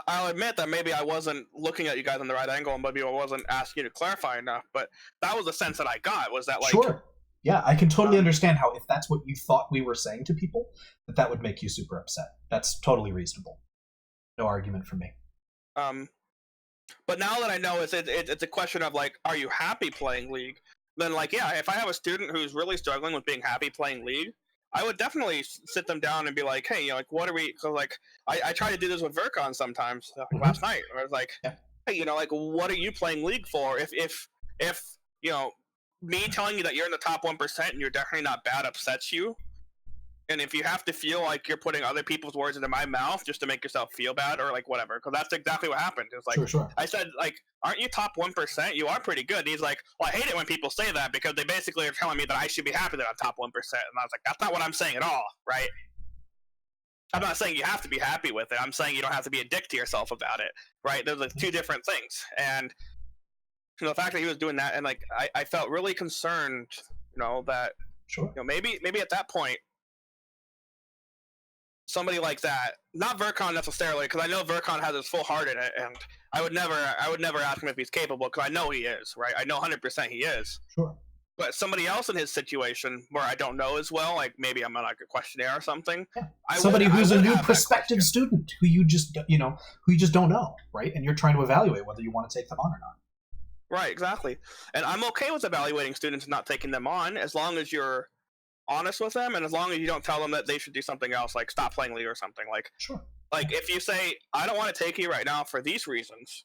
I'll admit that maybe I wasn't looking at you guys on the right angle, and maybe I wasn't asking you to clarify enough, but that was the sense that I got, was that like... Sure. Yeah, I can totally understand how, if that's what you thought we were saying to people, that would make you super upset. That's totally reasonable. No argument from me. But now that I know it's a question of like, are you happy playing League? Then like, yeah, if I have a student who's really struggling with being happy playing League, I would definitely sit them down and be like, hey, like, what are we? Because like, I try to do this with Vercon sometimes. Last night, I was like, hey, like, what are you playing League for? If me telling you that you're in the top 1% and you're definitely not bad upsets you, and if you have to feel like you're putting other people's words into my mouth just to make yourself feel bad, or like whatever, because that's exactly what happened. It was like, sure. I said, like, aren't you top 1%? You are pretty good. And he's like, well, I hate it when people say that because they basically are telling me that I should be happy that I'm top 1%. And I was like, that's not what I'm saying at all, right? I'm not saying you have to be happy with it. I'm saying you don't have to be a dick to yourself about it, right? There's like two different things. And the fact that he was doing that, and like, I felt really concerned, that Sure. Maybe at that point, somebody like that, not Vercon necessarily, because I know Vercon has his full heart in it, and I would never ask him if he's capable, because I know he is, right? I know 100% he is. Sure. But somebody else in his situation where I don't know as well, like maybe I'm on like a questionnaire or something. Yeah. Somebody who's a new prospective student who you just don't know, right? And you're trying to evaluate whether you want to take them on or not. Right, exactly. And I'm okay with evaluating students and not taking them on, as long as you're honest with them, and as long as you don't tell them that they should do something else, like stop playing League or something. Like, sure. Like if you say, I don't want to take you right now for these reasons,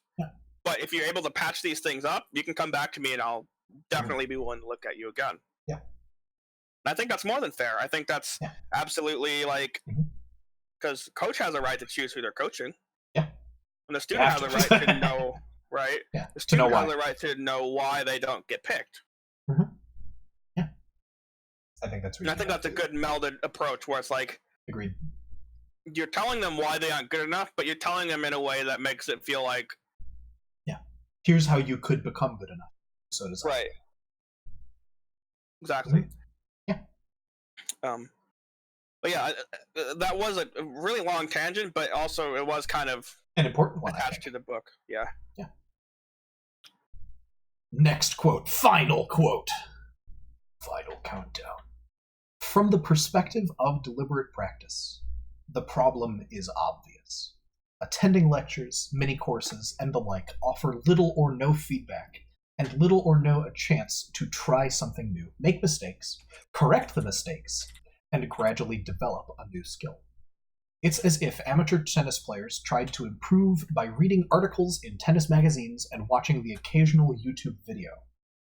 but if you're able to patch these things up, you can come back to me and I'll definitely be willing to look at you again. Yeah. And I think that's more than fair. I think that's absolutely like, because coach has a right to choose who they're coaching. Yeah. And the student has a right to know, right? Yeah. The student has a right to know why they don't get picked. Mm-hmm. Yeah. I think that's. And I think that's a good melded approach where it's like, agreed. You're telling them why they aren't good enough, but you're telling them in a way that makes it feel like, here's how you could become good enough. So does right. Exactly. Mm-hmm. Yeah. But yeah, that was a really long tangent, but also it was kind of an important one attached to the book. Yeah. Yeah. Next quote. Final quote. Final countdown. From the perspective of deliberate practice, the problem is obvious. Attending lectures, mini-courses, and the like offer little or no feedback, and little or no a chance to try something new, make mistakes, correct the mistakes, and gradually develop a new skill. It's as if amateur tennis players tried to improve by reading articles in tennis magazines and watching the occasional YouTube video.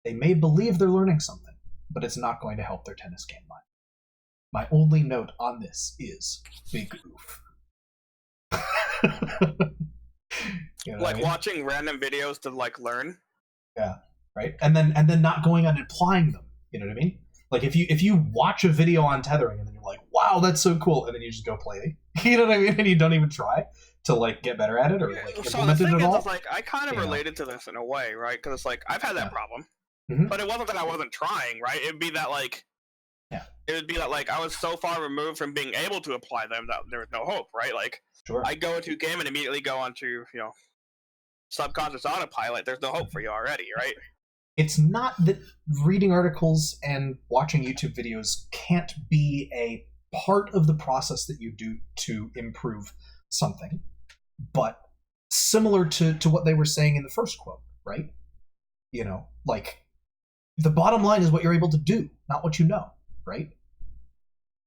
They may believe they're learning something, but it's not going to help their tennis game much. My only note on this is big oof. You know like watching random videos to like learn. Yeah, right. And then not going on and applying them. You know what I mean? Like if you watch a video on tethering and then you're like, wow, that's so cool, and then you just go play it. You know what I mean? And you don't even try to like get better at it or like implement it at all. Is, like I kind of related to this in a way, right? Because it's like I've had that problem, but it wasn't that I wasn't trying, right? It'd be that like. Yeah. It would be that like I was so far removed from being able to apply them that there was no hope, right? Like I go into a game and immediately go onto, subconscious autopilot. There's no hope for you already, right? It's not that reading articles and watching YouTube videos can't be a part of the process that you do to improve something, but similar to what they were saying in the first quote, right? Like the bottom line is what you're able to do, not what you know. Right?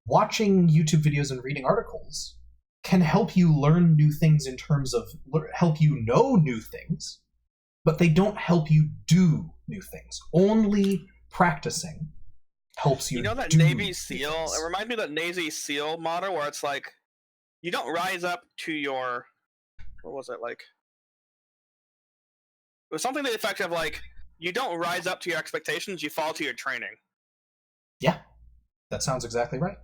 Watching YouTube videos and reading articles can help you learn new things in terms of help you know new things, but they don't help you do new things. Only practicing helps you. You know that do Navy SEAL? It reminds me of that Navy SEAL motto where it's like, you don't rise up to your. What was it like? It was something to the effect of like, you don't rise up to your expectations, you fall to your training. Yeah. That sounds exactly right.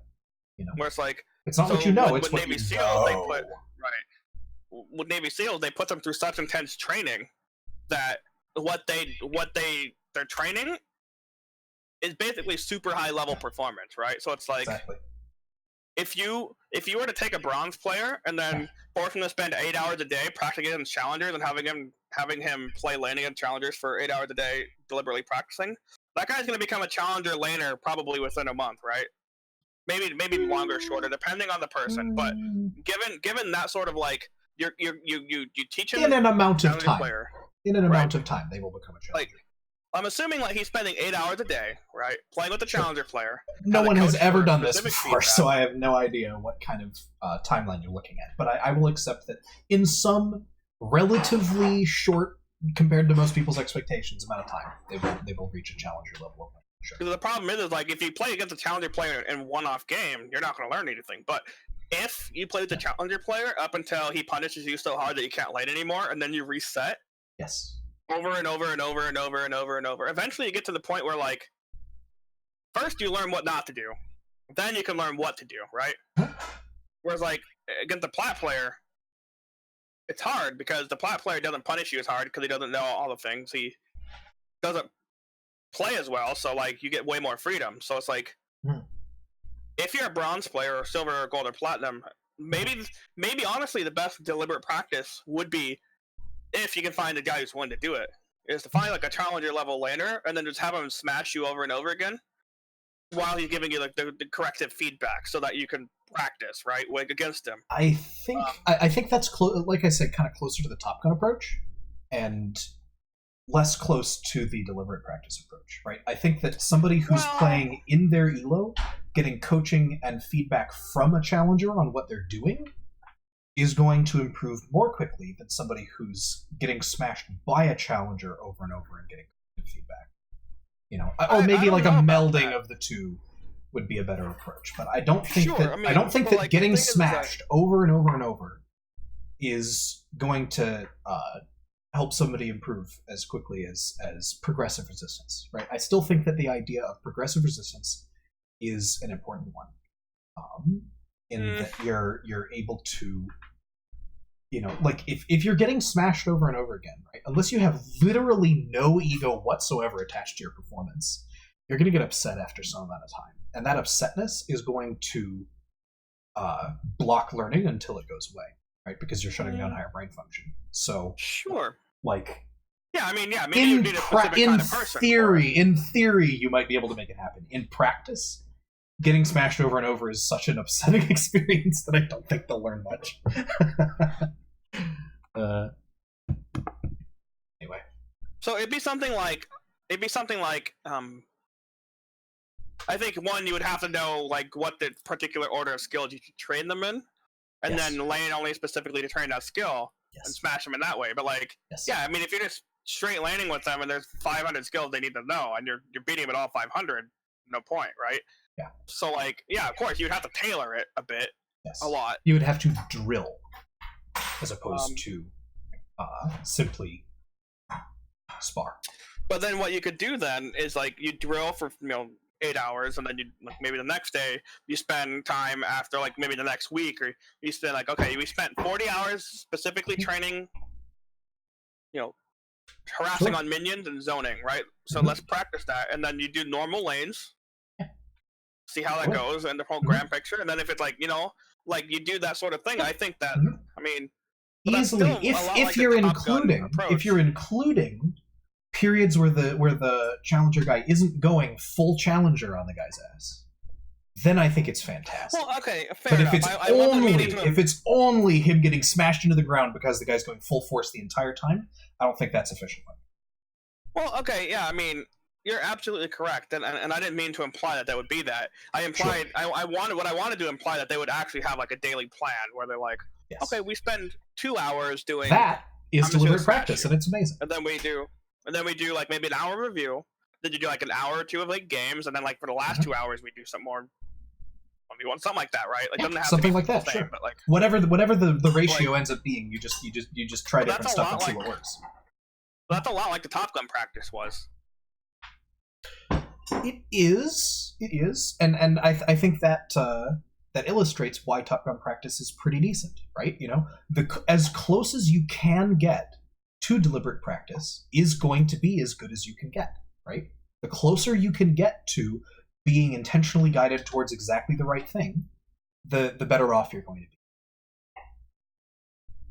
Where it's like it's not what you know; it's what Navy you SEALs, know. They put with Navy SEALs, they put them through such intense training that their training is basically super high level performance, right? So it's like if you were to take a bronze player and then force him to spend 8 hours a day practicing against challengers and having him play lane against challengers for 8 hours a day deliberately practicing. That guy's going to become a challenger laner probably within a month, right? Maybe longer or shorter, depending on the person. But given that sort of like you teach him in an amount of time. Player, in an amount of time, they will become a challenger. Like I'm assuming like he's spending 8 hours a day, right, playing with the challenger player. No one has ever done this before, so I have no idea what kind of timeline you're looking at. But I will accept that in relatively short, compared to most people's expectations, amount of time, they will reach a challenger level. Sure. Because the problem is like if you play against a challenger player in one-off game, you're not going to learn anything. But if you play with the challenger player up until he punishes you so hard that you can't lane anymore, and then you reset, over and over and over and over and over and over, eventually you get to the point where like first you learn what not to do, then you can learn what to do, right? Whereas like against the plat player, it's hard because the plat player doesn't punish you as hard because he doesn't know all the things. He doesn't play as well, so like you get way more freedom. So it's like if you're a bronze player or silver or gold or platinum, maybe honestly the best deliberate practice would be, if you can find a guy who's willing to do it, is to find like a challenger level laner and then just have him smash you over and over again while he's giving you like the corrective feedback so that you can practice, right, like against him. I think that's like I said, kind of closer to the Top Gun approach and less close to the deliberate practice approach, right? I think that somebody who's playing in their elo, getting coaching and feedback from a challenger on what they're doing, is going to improve more quickly than somebody who's getting smashed by a challenger over and over and getting feedback. You know, or maybe like a melding of the two would be a better approach. But I don't think that getting smashed over and over and over is going to help somebody improve as quickly as progressive resistance, right? I still think that the idea of progressive resistance is an important one. That you're able to, you know, like if you're getting smashed over and over again, right? Unless you have literally no ego whatsoever attached to your performance, you're going to get upset after some amount of time, and that upsetness is going to block learning until it goes away, right? Because you're shutting down higher brain function. So sure, like, maybe you need a specific kind of person. In theory, you might be able to make it happen. In practice, getting smashed over and over is such an upsetting experience that I don't think they'll learn much. Anyway, so it'd be something like I think one, you would have to know like what the particular order of skills you should train them in, and then lane only specifically to train that skill and smash them in that way. But like, I mean, if you're just straight laning with them and there's 500 skills they need to know, and you're beating them at all 500, no point, right? Yeah. So like, of course, you'd have to tailor it a bit, a lot. You would have to drill, as opposed to simply spar. But then what you could do then is like you drill for 8 hours, and then you like maybe the next day you spend time after like maybe the next week, or you spend like, okay, we spent 40 hours specifically training, harassing on minions and zoning, right? So let's practice that, and then you do normal lanes. See how that goes and the whole grand picture, and then if it's like like you do that sort of thing, I think that I mean easily if you're including periods where the challenger guy isn't going full challenger on the guy's ass, then I think it's fantastic. Well, okay, fair enough. If it's only him getting smashed into the ground because the guy's going full force the entire time, I don't think that's efficient. Well, okay, yeah, I mean, you're absolutely correct, and I didn't mean to imply that would be that. I implied I wanted to imply that they would actually have like a daily plan where they're like, okay, we spend 2 hours doing that is deliberate practice, and it's amazing. And then we do like maybe an hour review. Then you do like an hour or two of like games, and then like for the last 2 hours we do some more. Something like that, right? Like doesn't have something to be like that, same, sure. But like whatever the ratio ends up being, you just try different stuff and see what works. That's a lot like the Top Gun practice was. It is, and I think that that illustrates why Top Gun practice is pretty decent, right? As close as you can get to deliberate practice is going to be as good as you can get, right? The closer you can get to being intentionally guided towards exactly the right thing, the better off you're going to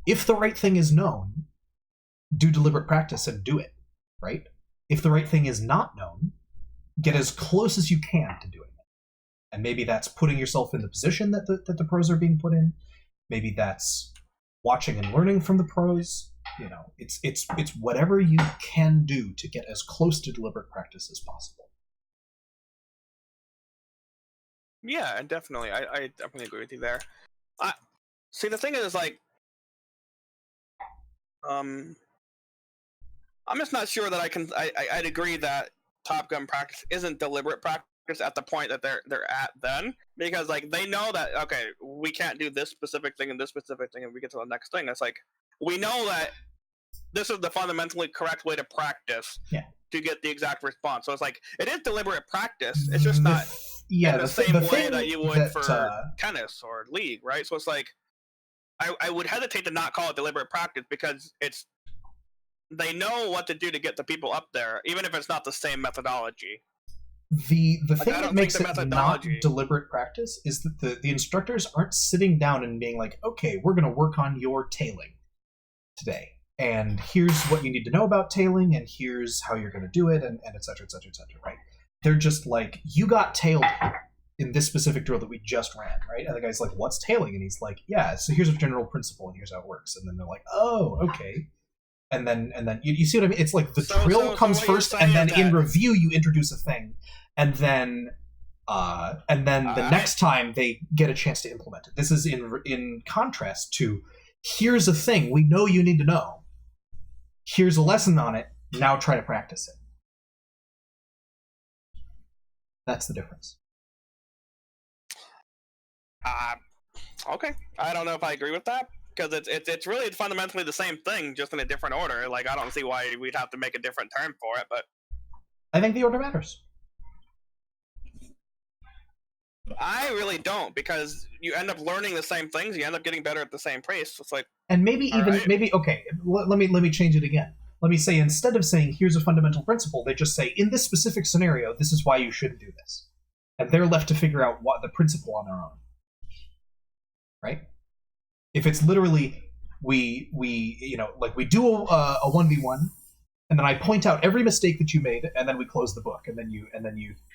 be. If the right thing is known, do deliberate practice and do it, right? If the right thing is not known, get as close as you can to doing it. And maybe that's putting yourself in the position that the pros are being put in. Maybe that's watching and learning from the pros. It's whatever you can do to get as close to deliberate practice as possible. Yeah, and definitely, I definitely agree with you there. See, the thing is, like, I'm just not sure that I'd agree that Top Gun practice isn't deliberate practice at the point that they're at then, because like they know that okay, we can't do this specific thing and this specific thing, and we get to the next thing. It's like we know that this is the fundamentally correct way to practice to get the exact response. So it's like it is deliberate practice. It's just not the same way that you would for tennis or league, right? So it's like I would hesitate to not call it deliberate practice because they know what to do to get the people up there, even if it's not the same methodology. The I thing don't that think makes the it not methodology- deliberate practice is that the instructors aren't sitting down and being like, okay, we're going to work on your tailing today. And here's what you need to know about tailing, and here's how you're going to do it, and et cetera, et cetera, et cetera, right? They're just like, you got tailed in this specific drill that we just ran, right? And the guy's like, what's tailing? And he's like, yeah, so here's a general principle, and here's how it works. And then they're like, oh, okay. And then you see what I mean? It's like the drill comes what you're first, and then saying in that- review you introduce a thing, and then the next time they get a chance to implement it. This is in contrast to, here's a thing we know you need to know. Here's a lesson on it. Now try to practice it. That's the difference. Okay. I don't know if I agree with that, because it's really fundamentally the same thing, just in a different order. Like, I don't see why we'd have to make a different term for it, but I think the order matters. I really don't, because you end up learning the same things, you end up getting better at the same pace. It's like, And maybe All even right. maybe okay. Let me change it again. Let me say, instead of saying here's a fundamental principle, they just say in this specific scenario, this is why you shouldn't do this, and they're left to figure out what the principle on their own. Right? If it's literally we like we do a 1v1, and then I point out every mistake that you made, and then we close the book, and then you or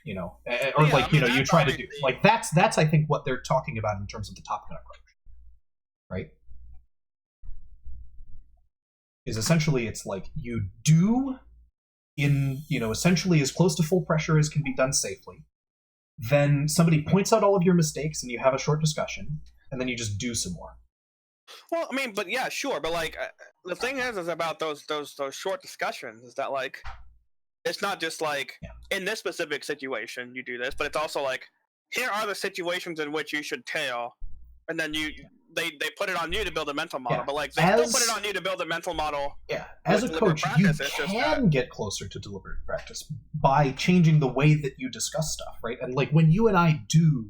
Yeah, like I mean, you that's try to do obviously- like that's I think what they're talking about in terms of the Top Gun approach, right? Is essentially it's like you do in essentially as close to full pressure as can be done safely. Then somebody points out all of your mistakes, and you have a short discussion, and then you just do some more. well, I mean, but yeah, sure, but like the thing is about those short discussions is that like it's not just like in this specific situation you do this, but it's also like here are the situations in which you should tail, and then they put it on you to build a mental model, Yeah. but like they As- still put it on you to build a mental model. Yeah, as a With coach, deliberate you practice, it's just can get closer to deliberate practice by changing the way that you discuss stuff, right? And like when you and I do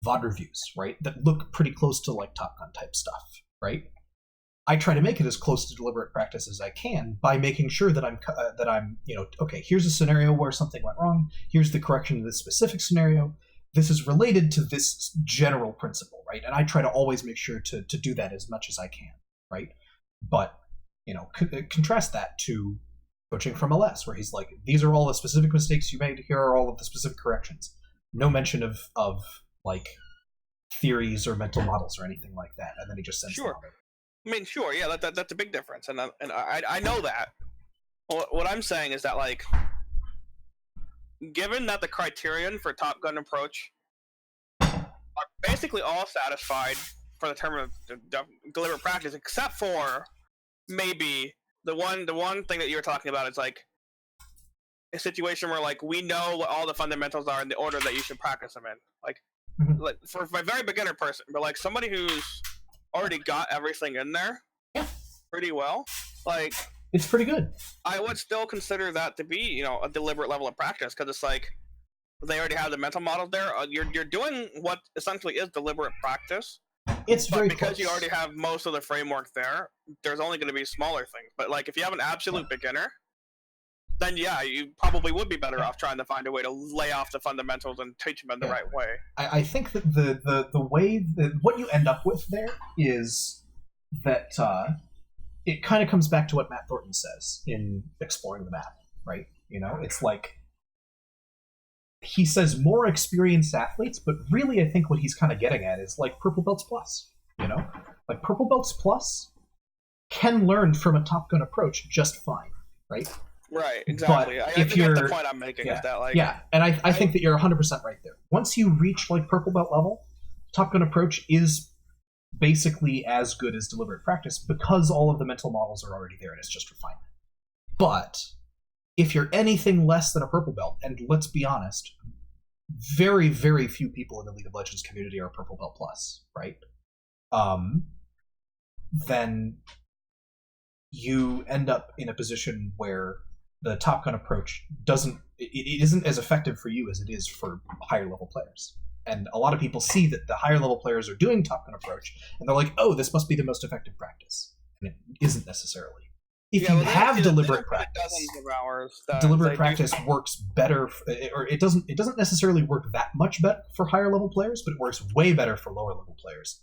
VOD reviews, right, that look pretty close to like Top Gun type stuff, right? I try to make it as close to deliberate practice as I can by making sure that I'm okay, here's a scenario where something went wrong. Here's the correction to this specific scenario. This is related to this general principle, right? And I try to always make sure to do that as much as I can, right? But contrast that to coaching from LS, where he's like, these are all the specific mistakes you made. Here are all of the specific corrections. No mention of like theories or mental models or anything like that. And then he just sends them Sure. out. I mean, sure, yeah, that's a big difference, and I know that. What I'm saying is that like, given that the criterion for Top Gun approach are basically all satisfied for the term of deliberate practice, except for maybe the one thing that you're talking about is like a situation where like we know what all the fundamentals are in the order that you should practice them in, like Mhm. like for a very beginner person, but like somebody who's already got everything in there pretty well, like It's pretty good. I would still consider that to be a deliberate level of practice, because it's like they already have the mental model there. You're doing what essentially is deliberate practice, It's but very because close. you already have most of the framework there, there's only going to be smaller things. But like if you have an absolute beginner, then yeah, you probably would be better off trying to find a way to lay off the fundamentals and teach them in the Yeah. right way. I think that the way that what you end up with there is that it kind of comes back to what Matt Thornton says in Exploring the Map, right? It's like he says more experienced athletes, but really I think what he's kind of getting at is like Purple Belts Plus, like Purple Belts Plus can learn from a Top Gun approach just fine, right? Right, exactly. I if think that's you're- the point I'm making, is that like Yeah, and I think that you're 100% right there. Once you reach like Purple Belt level, Top Gun approach is basically as good as deliberate practice because all of the mental models are already there and it's just refinement. But if you're anything less than a Purple Belt, and let's be honest, very, very few people in the League of Legends community are Purple Belt Plus, right? Then you end up in a position where the Top Gun approach it isn't as effective for you as it is for higher level players. And a lot of people see that the higher level players are doing Top Gun approach, and they're like, oh, this must be the most effective practice. And it isn't necessarily. if Yeah, you well, they have did deliberate it for the practice, dozens of hours. That deliberate they do practice stuff. works better, or it doesn't necessarily work that much better for higher level players, but it works way better for lower level players.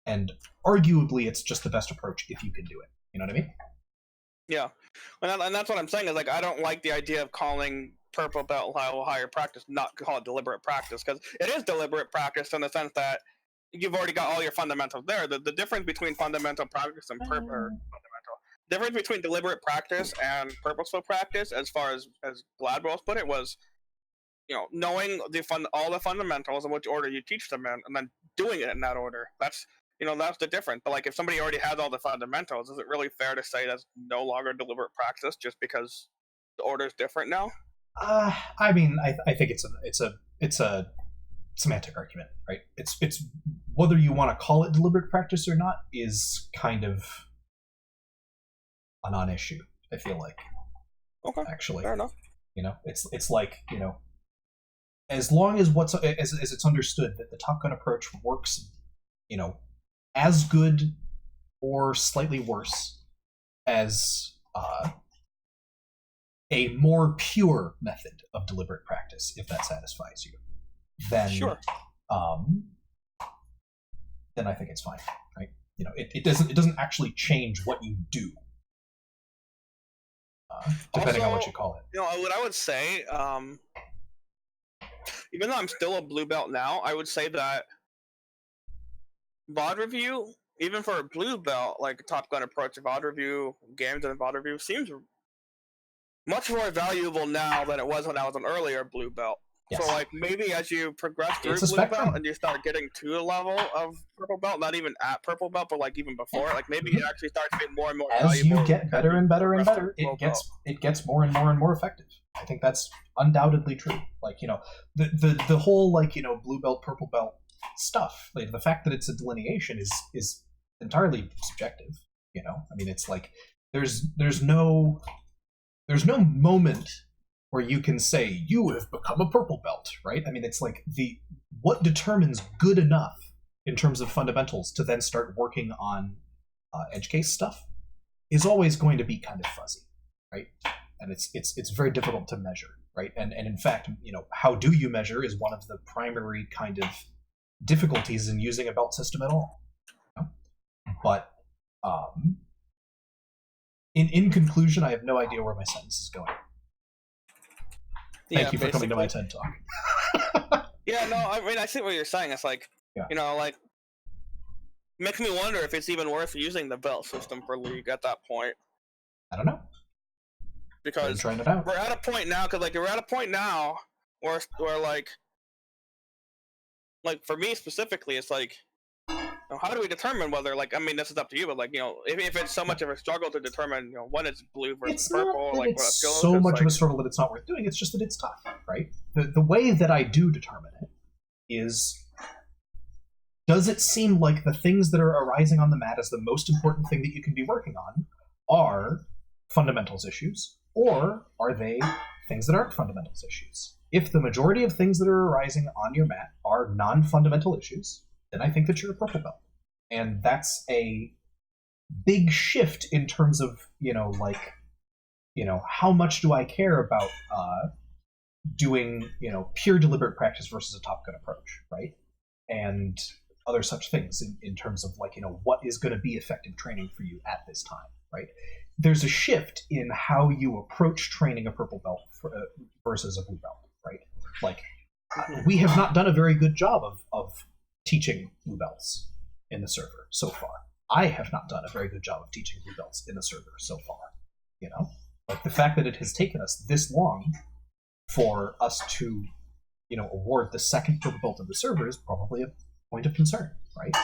And arguably, it's just the best approach if you can do it. You know what I mean? Yeah, and that's what I'm saying is like I don't like the idea of calling purple belt level higher practice, not call it deliberate practice, because it is deliberate practice in the sense that you've already got all your fundamentals there. The difference between fundamental practice and difference between deliberate practice and purposeful practice, as far as Gladwell's put it, was knowing all the fundamentals and which order you teach them in, and then doing it in that order. That's that's the difference. But like, if somebody already has all the fundamentals, is it really fair to say that's no longer deliberate practice just because the order is different now? I mean, I think it's a semantic argument, right? It's whether you want to call it deliberate practice or not is kind of a non-issue. I feel like. Okay. Actually, fair enough. It's like as long as as it's understood that the Top Gun approach works, as good or slightly worse as a more pure method of deliberate practice, if that satisfies you, then sure. Then I think it's fine, right? It doesn't actually change what you do, depending on what you call it. What I would say, even though I'm still a blue belt now, I would say that VOD review, even for a blue belt, like a Top Gun approach of VOD review, games and VOD review, seems much more valuable now than it was when I was an earlier blue belt. Yes. So, like, maybe as you progress through blue belt and you start getting to a level of purple belt, not even at purple belt, but like even before, like maybe it actually starts getting more and more as valuable. You get better and better and better, it gets more and more and more effective. I think that's undoubtedly true. Like, the whole blue belt, purple belt stuff. Like, the fact that it's a delineation is entirely subjective. I mean, it's like there's no moment where you can say you have become a purple belt, right? I mean, it's like what determines good enough in terms of fundamentals to then start working on edge case stuff is always going to be kind of fuzzy, right? And it's very difficult to measure, right? And in fact, how do you measure is one of the primary kind of difficulties in using a belt system at all. But in conclusion, I have no idea where my sentence is going. Thank you for coming to my TED Talk. Yeah, no, I mean, I see what you're saying. It's like, like, makes me wonder if it's even worth using the belt system for League at that point. I don't know. Because we're at a point now, where like for me specifically, it's like, how do we determine whether, like, I mean, this is up to you, but like, if it's so much of a struggle to determine, when it's blue versus purple, like, what a skill is, so much of a struggle that it's not worth doing. It's just that it's tough, right? The way that I do determine it is, does it seem like the things that are arising on the mat as the most important thing that you can be working on are fundamentals issues, or are they things that aren't fundamentals issues? If the majority of things that are arising on your mat are non-fundamental issues, then I think that you're a purple belt. And that's a big shift in terms of, how much do I care about doing, pure deliberate practice versus a Top Gun approach, right? And other such things in terms of, like, what is going to be effective training for you at this time, right? There's a shift in how you approach training a purple belt versus a blue belt, right? Like, we have not done a very good job of teaching blue belts in the server so far. I have not done a very good job of teaching blue belts in the server so far. Like, the fact that it has taken us this long for us to, award the second purple belt of the server is probably a point of concern, right?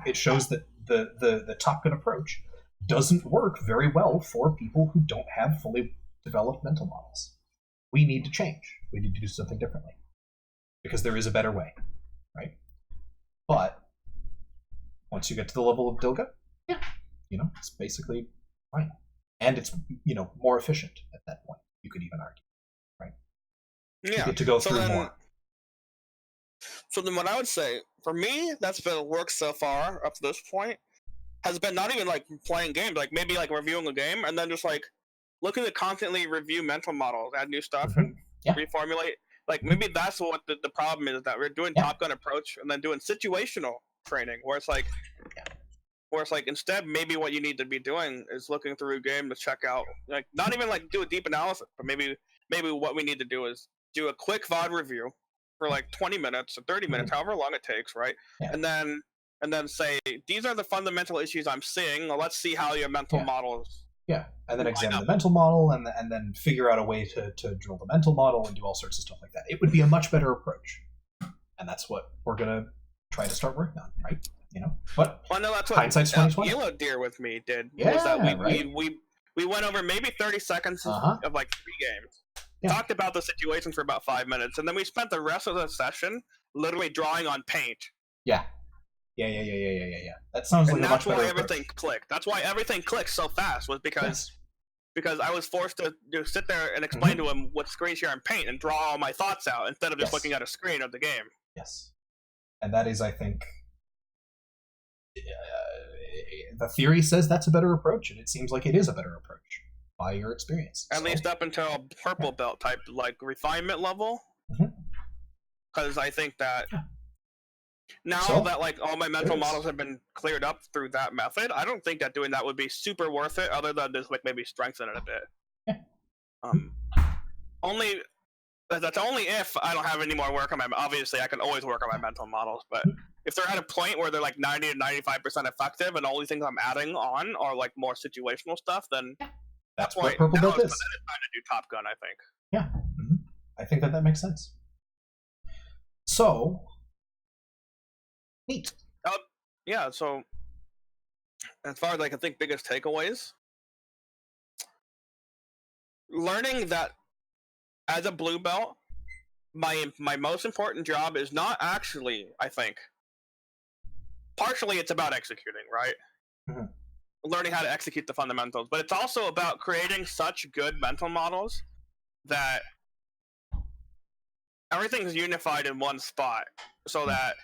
It shows that the Top Gun approach doesn't work very well for people who don't have fully developed mental models. We need to change. We need to do something differently, because there is a better way, right? But once you get to the level of Dilga, it's basically fine. And it's, more efficient at that point, you could even argue, right? Yeah. You get to go through more. So then what I would say, for me, that's been worked so far up to this point. has been not even like playing games, like maybe like reviewing a game and then just like looking to constantly review mental models, add new stuff, and reformulate. Like maybe that's what the problem is, that we're doing Top Gun approach and then doing situational training, where it's like, instead maybe what you need to be doing is looking through a game to check out, like not even like do a deep analysis, but maybe what we need to do is do a quick VOD review for like 20 minutes or 30 minutes, however long it takes, right? And then say, these are the fundamental issues I'm seeing. Well, let's see how your mental models. Yeah, and then examine the mental model, and then figure out a way to drill the mental model and do all sorts of stuff like that. It would be a much better approach, and that's what we're gonna try to start working on, right? But well, no, that's what hindsight's 20/20. Yellow Deer with me did. Yeah, was that right. we went over maybe 30 seconds of like 3 games. Talked about the situation for about 5 minutes, and then we spent the rest of the session literally drawing on paint. Yeah. That sounds like a much better approach. That's why everything clicked. That's why everything clicked so fast, was because I was forced to sit there and explain to him what screen share and paint and draw all my thoughts out instead of just looking at a screen of the game. Yes. And that is, I think, the theory says that's a better approach, and it seems like it is a better approach by your experience. At least up until purple belt type, like refinement level. Because I think that now that like all my mental models have been cleared up through that method, I don't think that doing that would be super worth it, other than just like maybe strengthen it a bit. That's only if I don't have any more work on my. Obviously, I can always work on my mental models, but if they're at a point where they're like 90 to 95% effective, and all these things I'm adding on are like more situational stuff, then that's why what Purple Belt is. It's time to do Top Gun, I think. Yeah, I think that makes sense. So, neat. So as far as I can think, biggest takeaways: learning that as a blue belt, my most important job is not actually, I think, partially it's about executing, right? Learning how to execute the fundamentals, but it's also about creating such good mental models that everything's unified in one spot, so that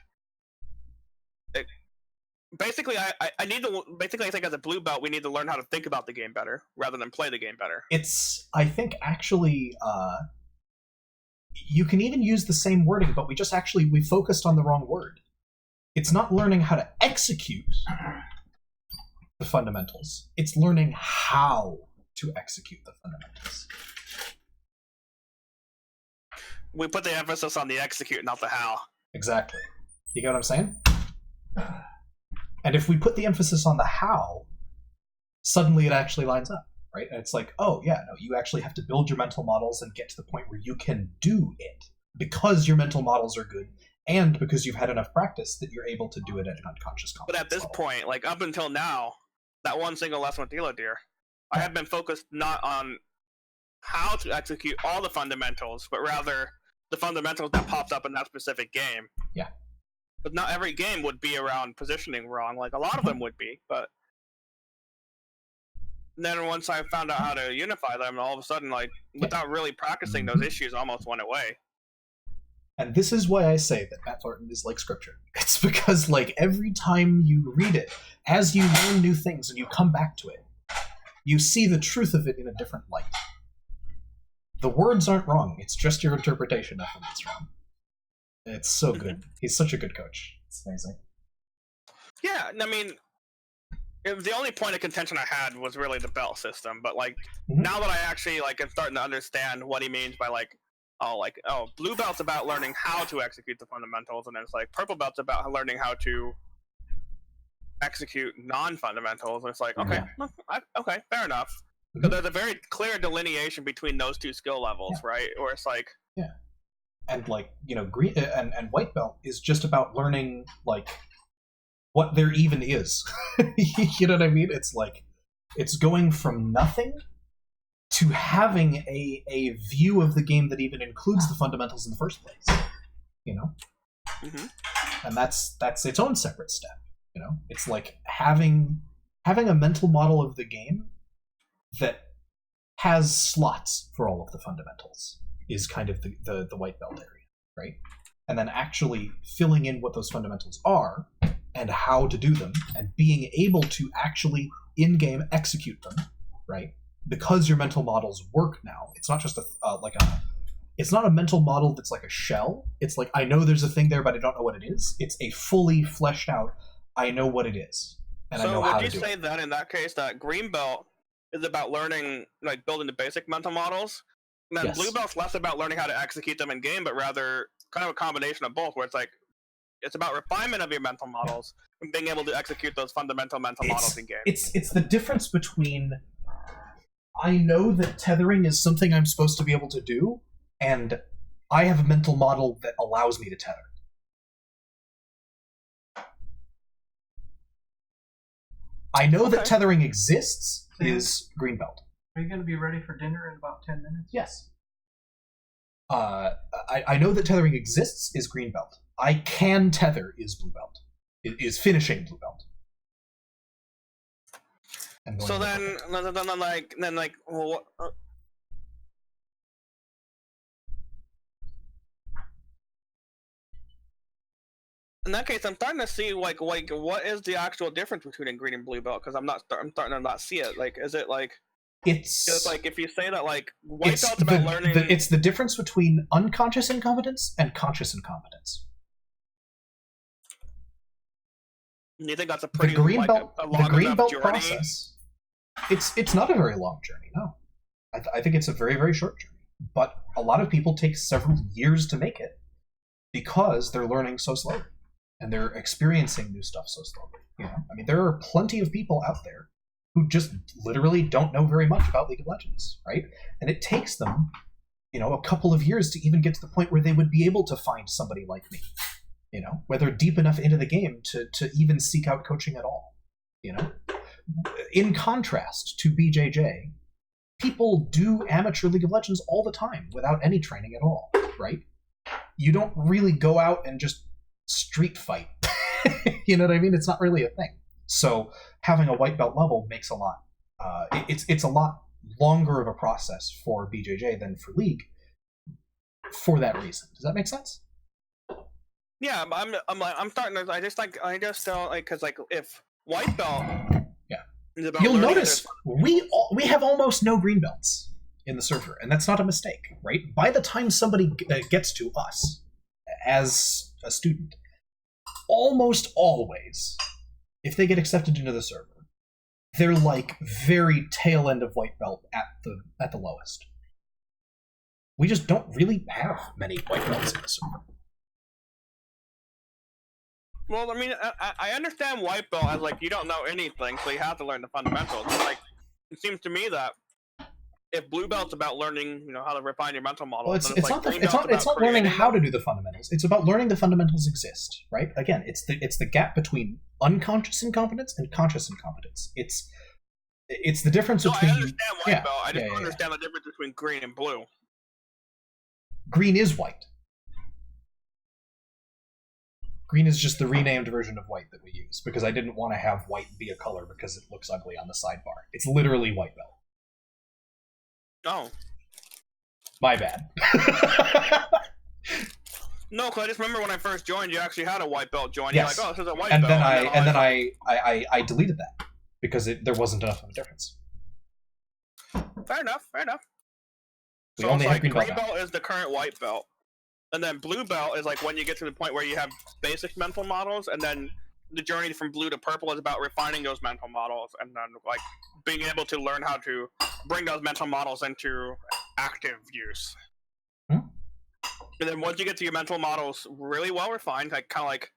basically I need to I think as a blue belt we need to learn how to think about the game better rather than play the game better. I think actually you can even use the same wording, but we focused on the wrong word. It's not learning how to execute the fundamentals. It's learning how to execute the fundamentals. We put the emphasis on the execute, not the how. Exactly. You get what I'm saying? And if we put the emphasis on the how, suddenly it actually lines up, right? And it's like, oh yeah, no, you actually have to build your mental models and get to the point where you can do it because your mental models are good, and because you've had enough practice that you're able to do it at an unconscious competence But at this level. point, like up until now, that one single lesson with Yellow Deer, I have been focused not on how to execute all the fundamentals, but rather the fundamentals that popped up in that specific game. Yeah. But not every game would be around positioning wrong. Like a lot of them would be, but then once I found out how to unify them, all of a sudden, like without really practicing, those issues almost went away. And this is why I say that Matt Thornton is like scripture. It's because like every time you read it, as you learn new things and you come back to it, you see the truth of it in a different light. The words aren't wrong. It's just your interpretation of them that's wrong. It's so good. He's such a good coach. It's amazing. Yeah, I mean, the only point of contention I had was really the belt system. But like now that I actually like am starting to understand what he means by blue belt's about learning how to execute the fundamentals, and then it's like purple belt's about learning how to execute non-fundamentals. And it's like okay, fair enough. So there's a very clear delineation between those two skill levels, right? Or it's like and like green and white belt is just about learning like what there even is. You know what I mean? It's like it's going from nothing to having a view of the game that even includes the fundamentals in the first place. And that's its own separate step. It's like having a mental model of the game that has slots for all of the fundamentals is kind of the white belt area, right? And then actually filling in what those fundamentals are and how to do them, and being able to actually in-game execute them, right? Because your mental models work now. It's not just it's not a mental model that's like a shell. It's like, I know there's a thing there, but I don't know what it is. It's a fully fleshed out, I know what it is, and I know how to do it. So would you say that in that case that green belt is about learning, like building the basic mental models, and then Yes. blue belt's less about learning how to execute them in game, but rather kind of a combination of both, where it's like it's about refinement of your mental models and being able to execute those fundamental mental models in game. It's the difference between, I know that tethering is something I'm supposed to be able to do, and I have a mental model that allows me to tether. I know that Okay. tethering exists is green belt. Are you going to be ready for dinner in about 10 minutes? Yes. I know that tethering exists is green belt. I can tether is blue belt. It is finishing blue belt. And going So into then, purple. then like, well, what, in that case, I'm starting to see like what is the actual difference between green and blue belt? Because I'm starting to not see it. Like, is it like? It's like if you say that like white it's belt's about learning. it's the difference between unconscious incompetence and conscious incompetence. You think that's a The pretty green like, belt, a the long green enough belt journey? process. It's not a very long journey. No, I think it's a very, very short journey. But a lot of people take several years to make it because they're learning so slowly and they're experiencing new stuff so slowly. You know, I mean, there are plenty of people out there who just literally don't know very much about League of Legends, right? And it takes them, you know, a couple of years to even get to the point where they would be able to find somebody like me, you know, where they're deep enough into the game to even seek out coaching at all, you know? In contrast to BJJ, people do amateur League of Legends all the time without any training at all, right? You don't really go out and just street fight. You know what I mean? It's not really a thing. So having a white belt level makes a lot. It's a lot longer of a process for BJJ than for League. For that reason, does that make sense? Yeah, I'm starting to. I just don't like because like if white belt. Yeah. Is about You'll learning notice we have almost no green belts in the server, and that's not a mistake, right? By the time somebody gets to us as a student, almost always, if they get accepted into the server, they're like very tail end of white belt at the lowest. We just don't really have many white belts in the server. Well, I mean, I understand white belt as like you don't know anything, so you have to learn the fundamentals. But, like, it seems to me that if blue belt's about learning, you know, how to refine your mental model, Well, it's then not green belt's about learning creating how them. to do the fundamentals. It's about learning the fundamentals exist, right? Again, it's the gap between unconscious incompetence and conscious incompetence. It's the difference No, between I understand white yeah, belt. I just yeah, don't understand the difference between green and blue. green is white. Green is just the renamed version of white that we use because I didn't want to have white be a color because it looks ugly on the sidebar. It's literally white belt. Oh. My bad. No, because I just remember when I first joined, you actually had a white belt join. Yes. You're like, oh, this is a white and belt. then I deleted that because there wasn't enough of a difference. Fair enough. We So only it's have like green green belt belt is the current white belt, and then blue belt is like when you get to the point where you have basic mental models, and then the journey from blue to purple is about refining those mental models, and then like being able to learn how to bring those mental models into active use. Hmm. And then once you get to your mental models really well refined, like kind of like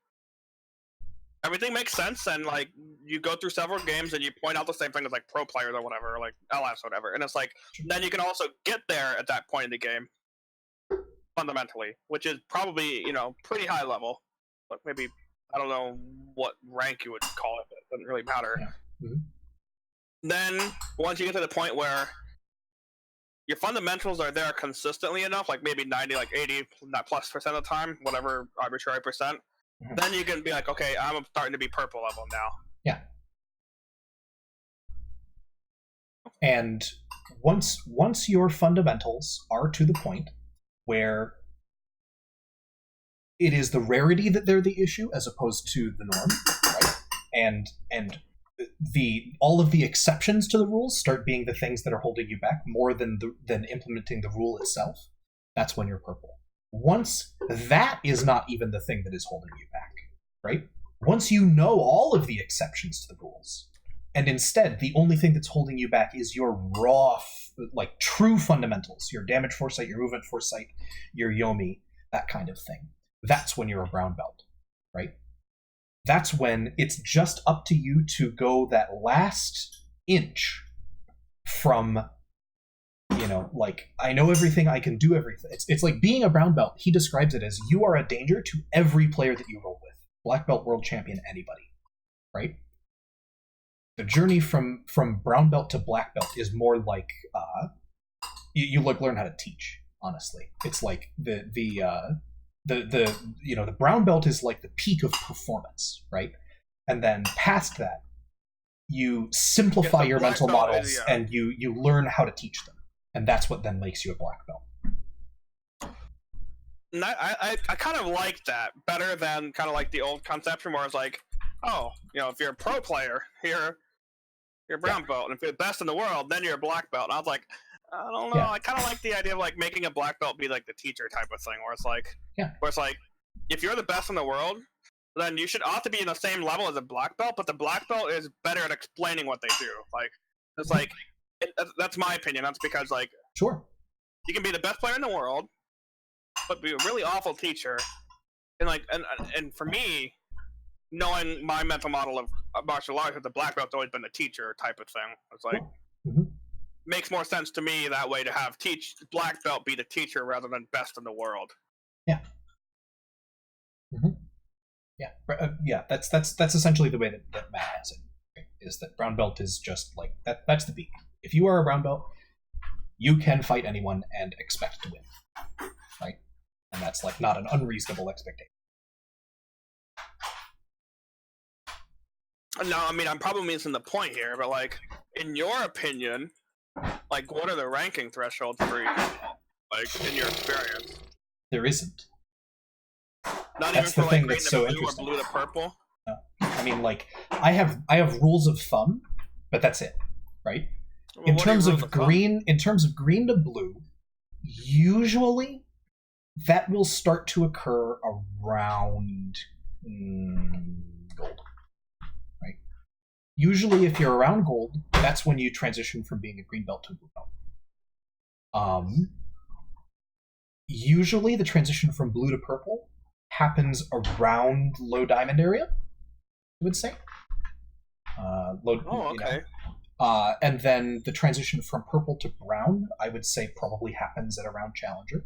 everything makes sense, and like you go through several games and you point out the same thing as like pro players or whatever, or like LS or whatever, and it's like then you can also get there at that point in the game fundamentally, which is probably, you know, pretty high level, but maybe I don't know what rank you would call it, but it doesn't really matter. Yeah. Mhm. Then once you get to the point where your fundamentals are there consistently enough, like maybe 90, like 80 plus percent of the time, whatever arbitrary percent, Mhm. then you can be like, okay, I'm starting to be purple level now. And once your fundamentals are to the point where it is the rarity that they're the issue as opposed to the norm, and all of the exceptions to the rules start being the things that are holding you back more than implementing the rule itself, that's when you're purple. Once that is not even the thing that is holding you back, right? Once you know all of the exceptions to the rules, and instead the only thing that's holding you back is your raw, like true fundamentals, your damage foresight, your movement foresight, your Yomi, that kind of thing, that's when you're a brown belt, right? That's when it's just up to you to go that last inch from, like, I know everything, I can do everything. It's like being a brown belt. He describes it as you are a danger to every player that you roll with. Black belt, world champion, anybody, right? The journey from brown belt to black belt is more like you learn how to teach. Honestly, it's like the brown belt is like the peak of performance, right? And then past that, you simplify your mental models and you learn how to teach them, and that's what then makes you a black belt. And I kind of like that better than kind of like the old conception where it's like, oh, if you're a pro player, you're a brown belt, and if you're the best in the world, then you're a black belt. And I was like, I don't know. Yeah. I kind of like the idea of like making a black belt be like the teacher type of thing, where it's like, if you're the best in the world, then you should ought to be in the same level as a black belt. But the black belt is better at explaining what they do. Like, it's like that's my opinion. That's because like, sure, you can be the best player in the world, but be a really awful teacher. And like, and for me, knowing my mental model of martial arts, the black belt's always been the teacher type of thing. It's like. Mm-hmm. Makes more sense to me that way to have black belt be the teacher rather than best in the world. Yeah. Mm-hmm. Yeah. That's essentially the way that Matt has it. Right? Is that brown belt is just like that? That's the peak. If you are a brown belt, you can fight anyone and expect to win, right? And that's like not an unreasonable expectation. No, I mean I'm probably missing the point here, but like in your opinion. Like, what are the ranking thresholds for each, like, in your experience? There isn't. Not even for, like, green to blue or blue to purple? No. I mean, like, I have rules of thumb, but that's it, right? Well, in terms of green to blue, usually that will start to occur around gold. Usually, if you're around gold, that's when you transition from being a green belt to a blue belt. Usually, the transition from blue to purple happens around low diamond area, I would say. Okay. And then the transition from purple to brown, I would say, probably happens at around challenger.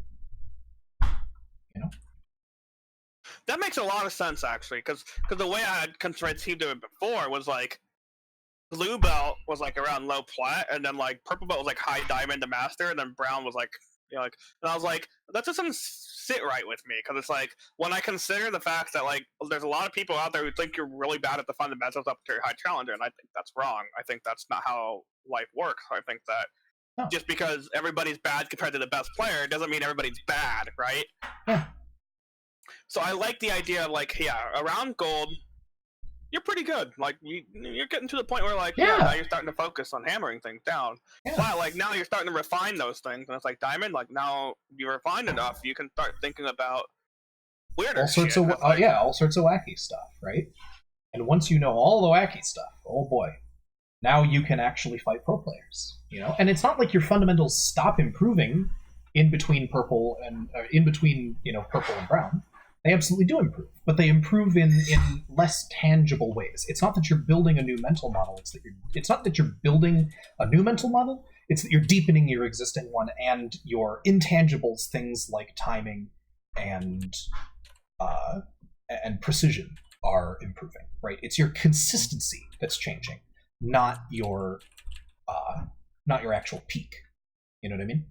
That makes a lot of sense, actually, because the way I had conceived of it before was like, blue belt was like around low plat, and then like purple belt was like high diamond to master, and then brown was like, and I was like, that doesn't sit right with me, because it's like when I consider the fact that like there's a lot of people out there who think you're really bad at the fundamentals up to your high challenger, and I think that's wrong. I think that's not how life works. I think that just because everybody's bad compared to the best player doesn't mean everybody's bad, right? Yeah. So I like the idea of like, around gold. You're pretty good. Like you're getting to the point where like now you're starting to focus on hammering things down. Yeah. But like now you're starting to refine those things, and it's like diamond. Like now you refined enough, you can start thinking about weirder all sorts of all sorts of wacky stuff, right? And once you know all the wacky stuff, oh boy, now you can actually fight pro players. And it's not like your fundamentals stop improving in between purple and purple and brown. They absolutely do improve, but they improve in less tangible ways. It's not that you're building a new mental model. It's not that you're building a new mental model. It's that you're deepening your existing one, and your intangibles, things like timing and precision, are improving. Right? It's your consistency that's changing, not your actual peak. You know what I mean?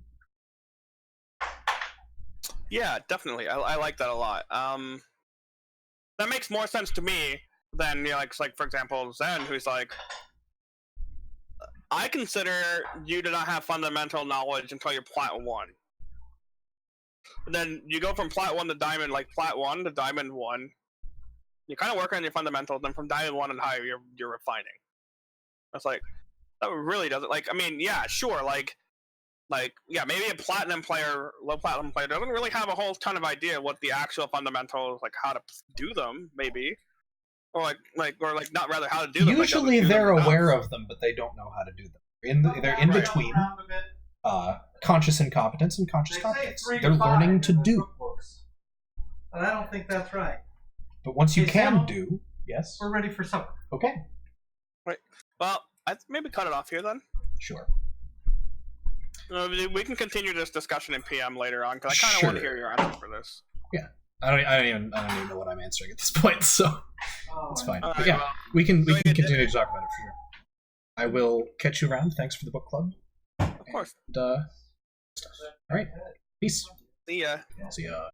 Yeah, definitely. I like that a lot. That makes more sense to me than like for example Zen, who's like, I consider you to not have fundamental knowledge until you're plat 1. And then you go from plat 1 to diamond, like plat 1 to diamond 1, You kind of work on your fundamentals, then from diamond 1 and higher, you're refining. That's like that really doesn't like. I mean, yeah, sure, like yeah, maybe a platinum player, low platinum player doesn't really have a whole ton of idea what the actual fundamentals, like how to do them, maybe, or not rather how to do them. Usually they're aware of them, but they don't know how to do them. They're in between conscious incompetence and conscious competence. They're learning to do. And I don't think that's right. But once you can do, yes. We're ready for supper. Okay. Right. Well, I'd maybe cut it off here then. Sure. We can continue this discussion in PM later on, because I kind of want to hear your answer for this. Yeah. I don't even know what I'm answering at this point, so it's fine. All But right, yeah, well, we can continue to talk about it for sure. I will catch you around. Thanks for the book club. of course. And, all right. Peace. See ya. See ya.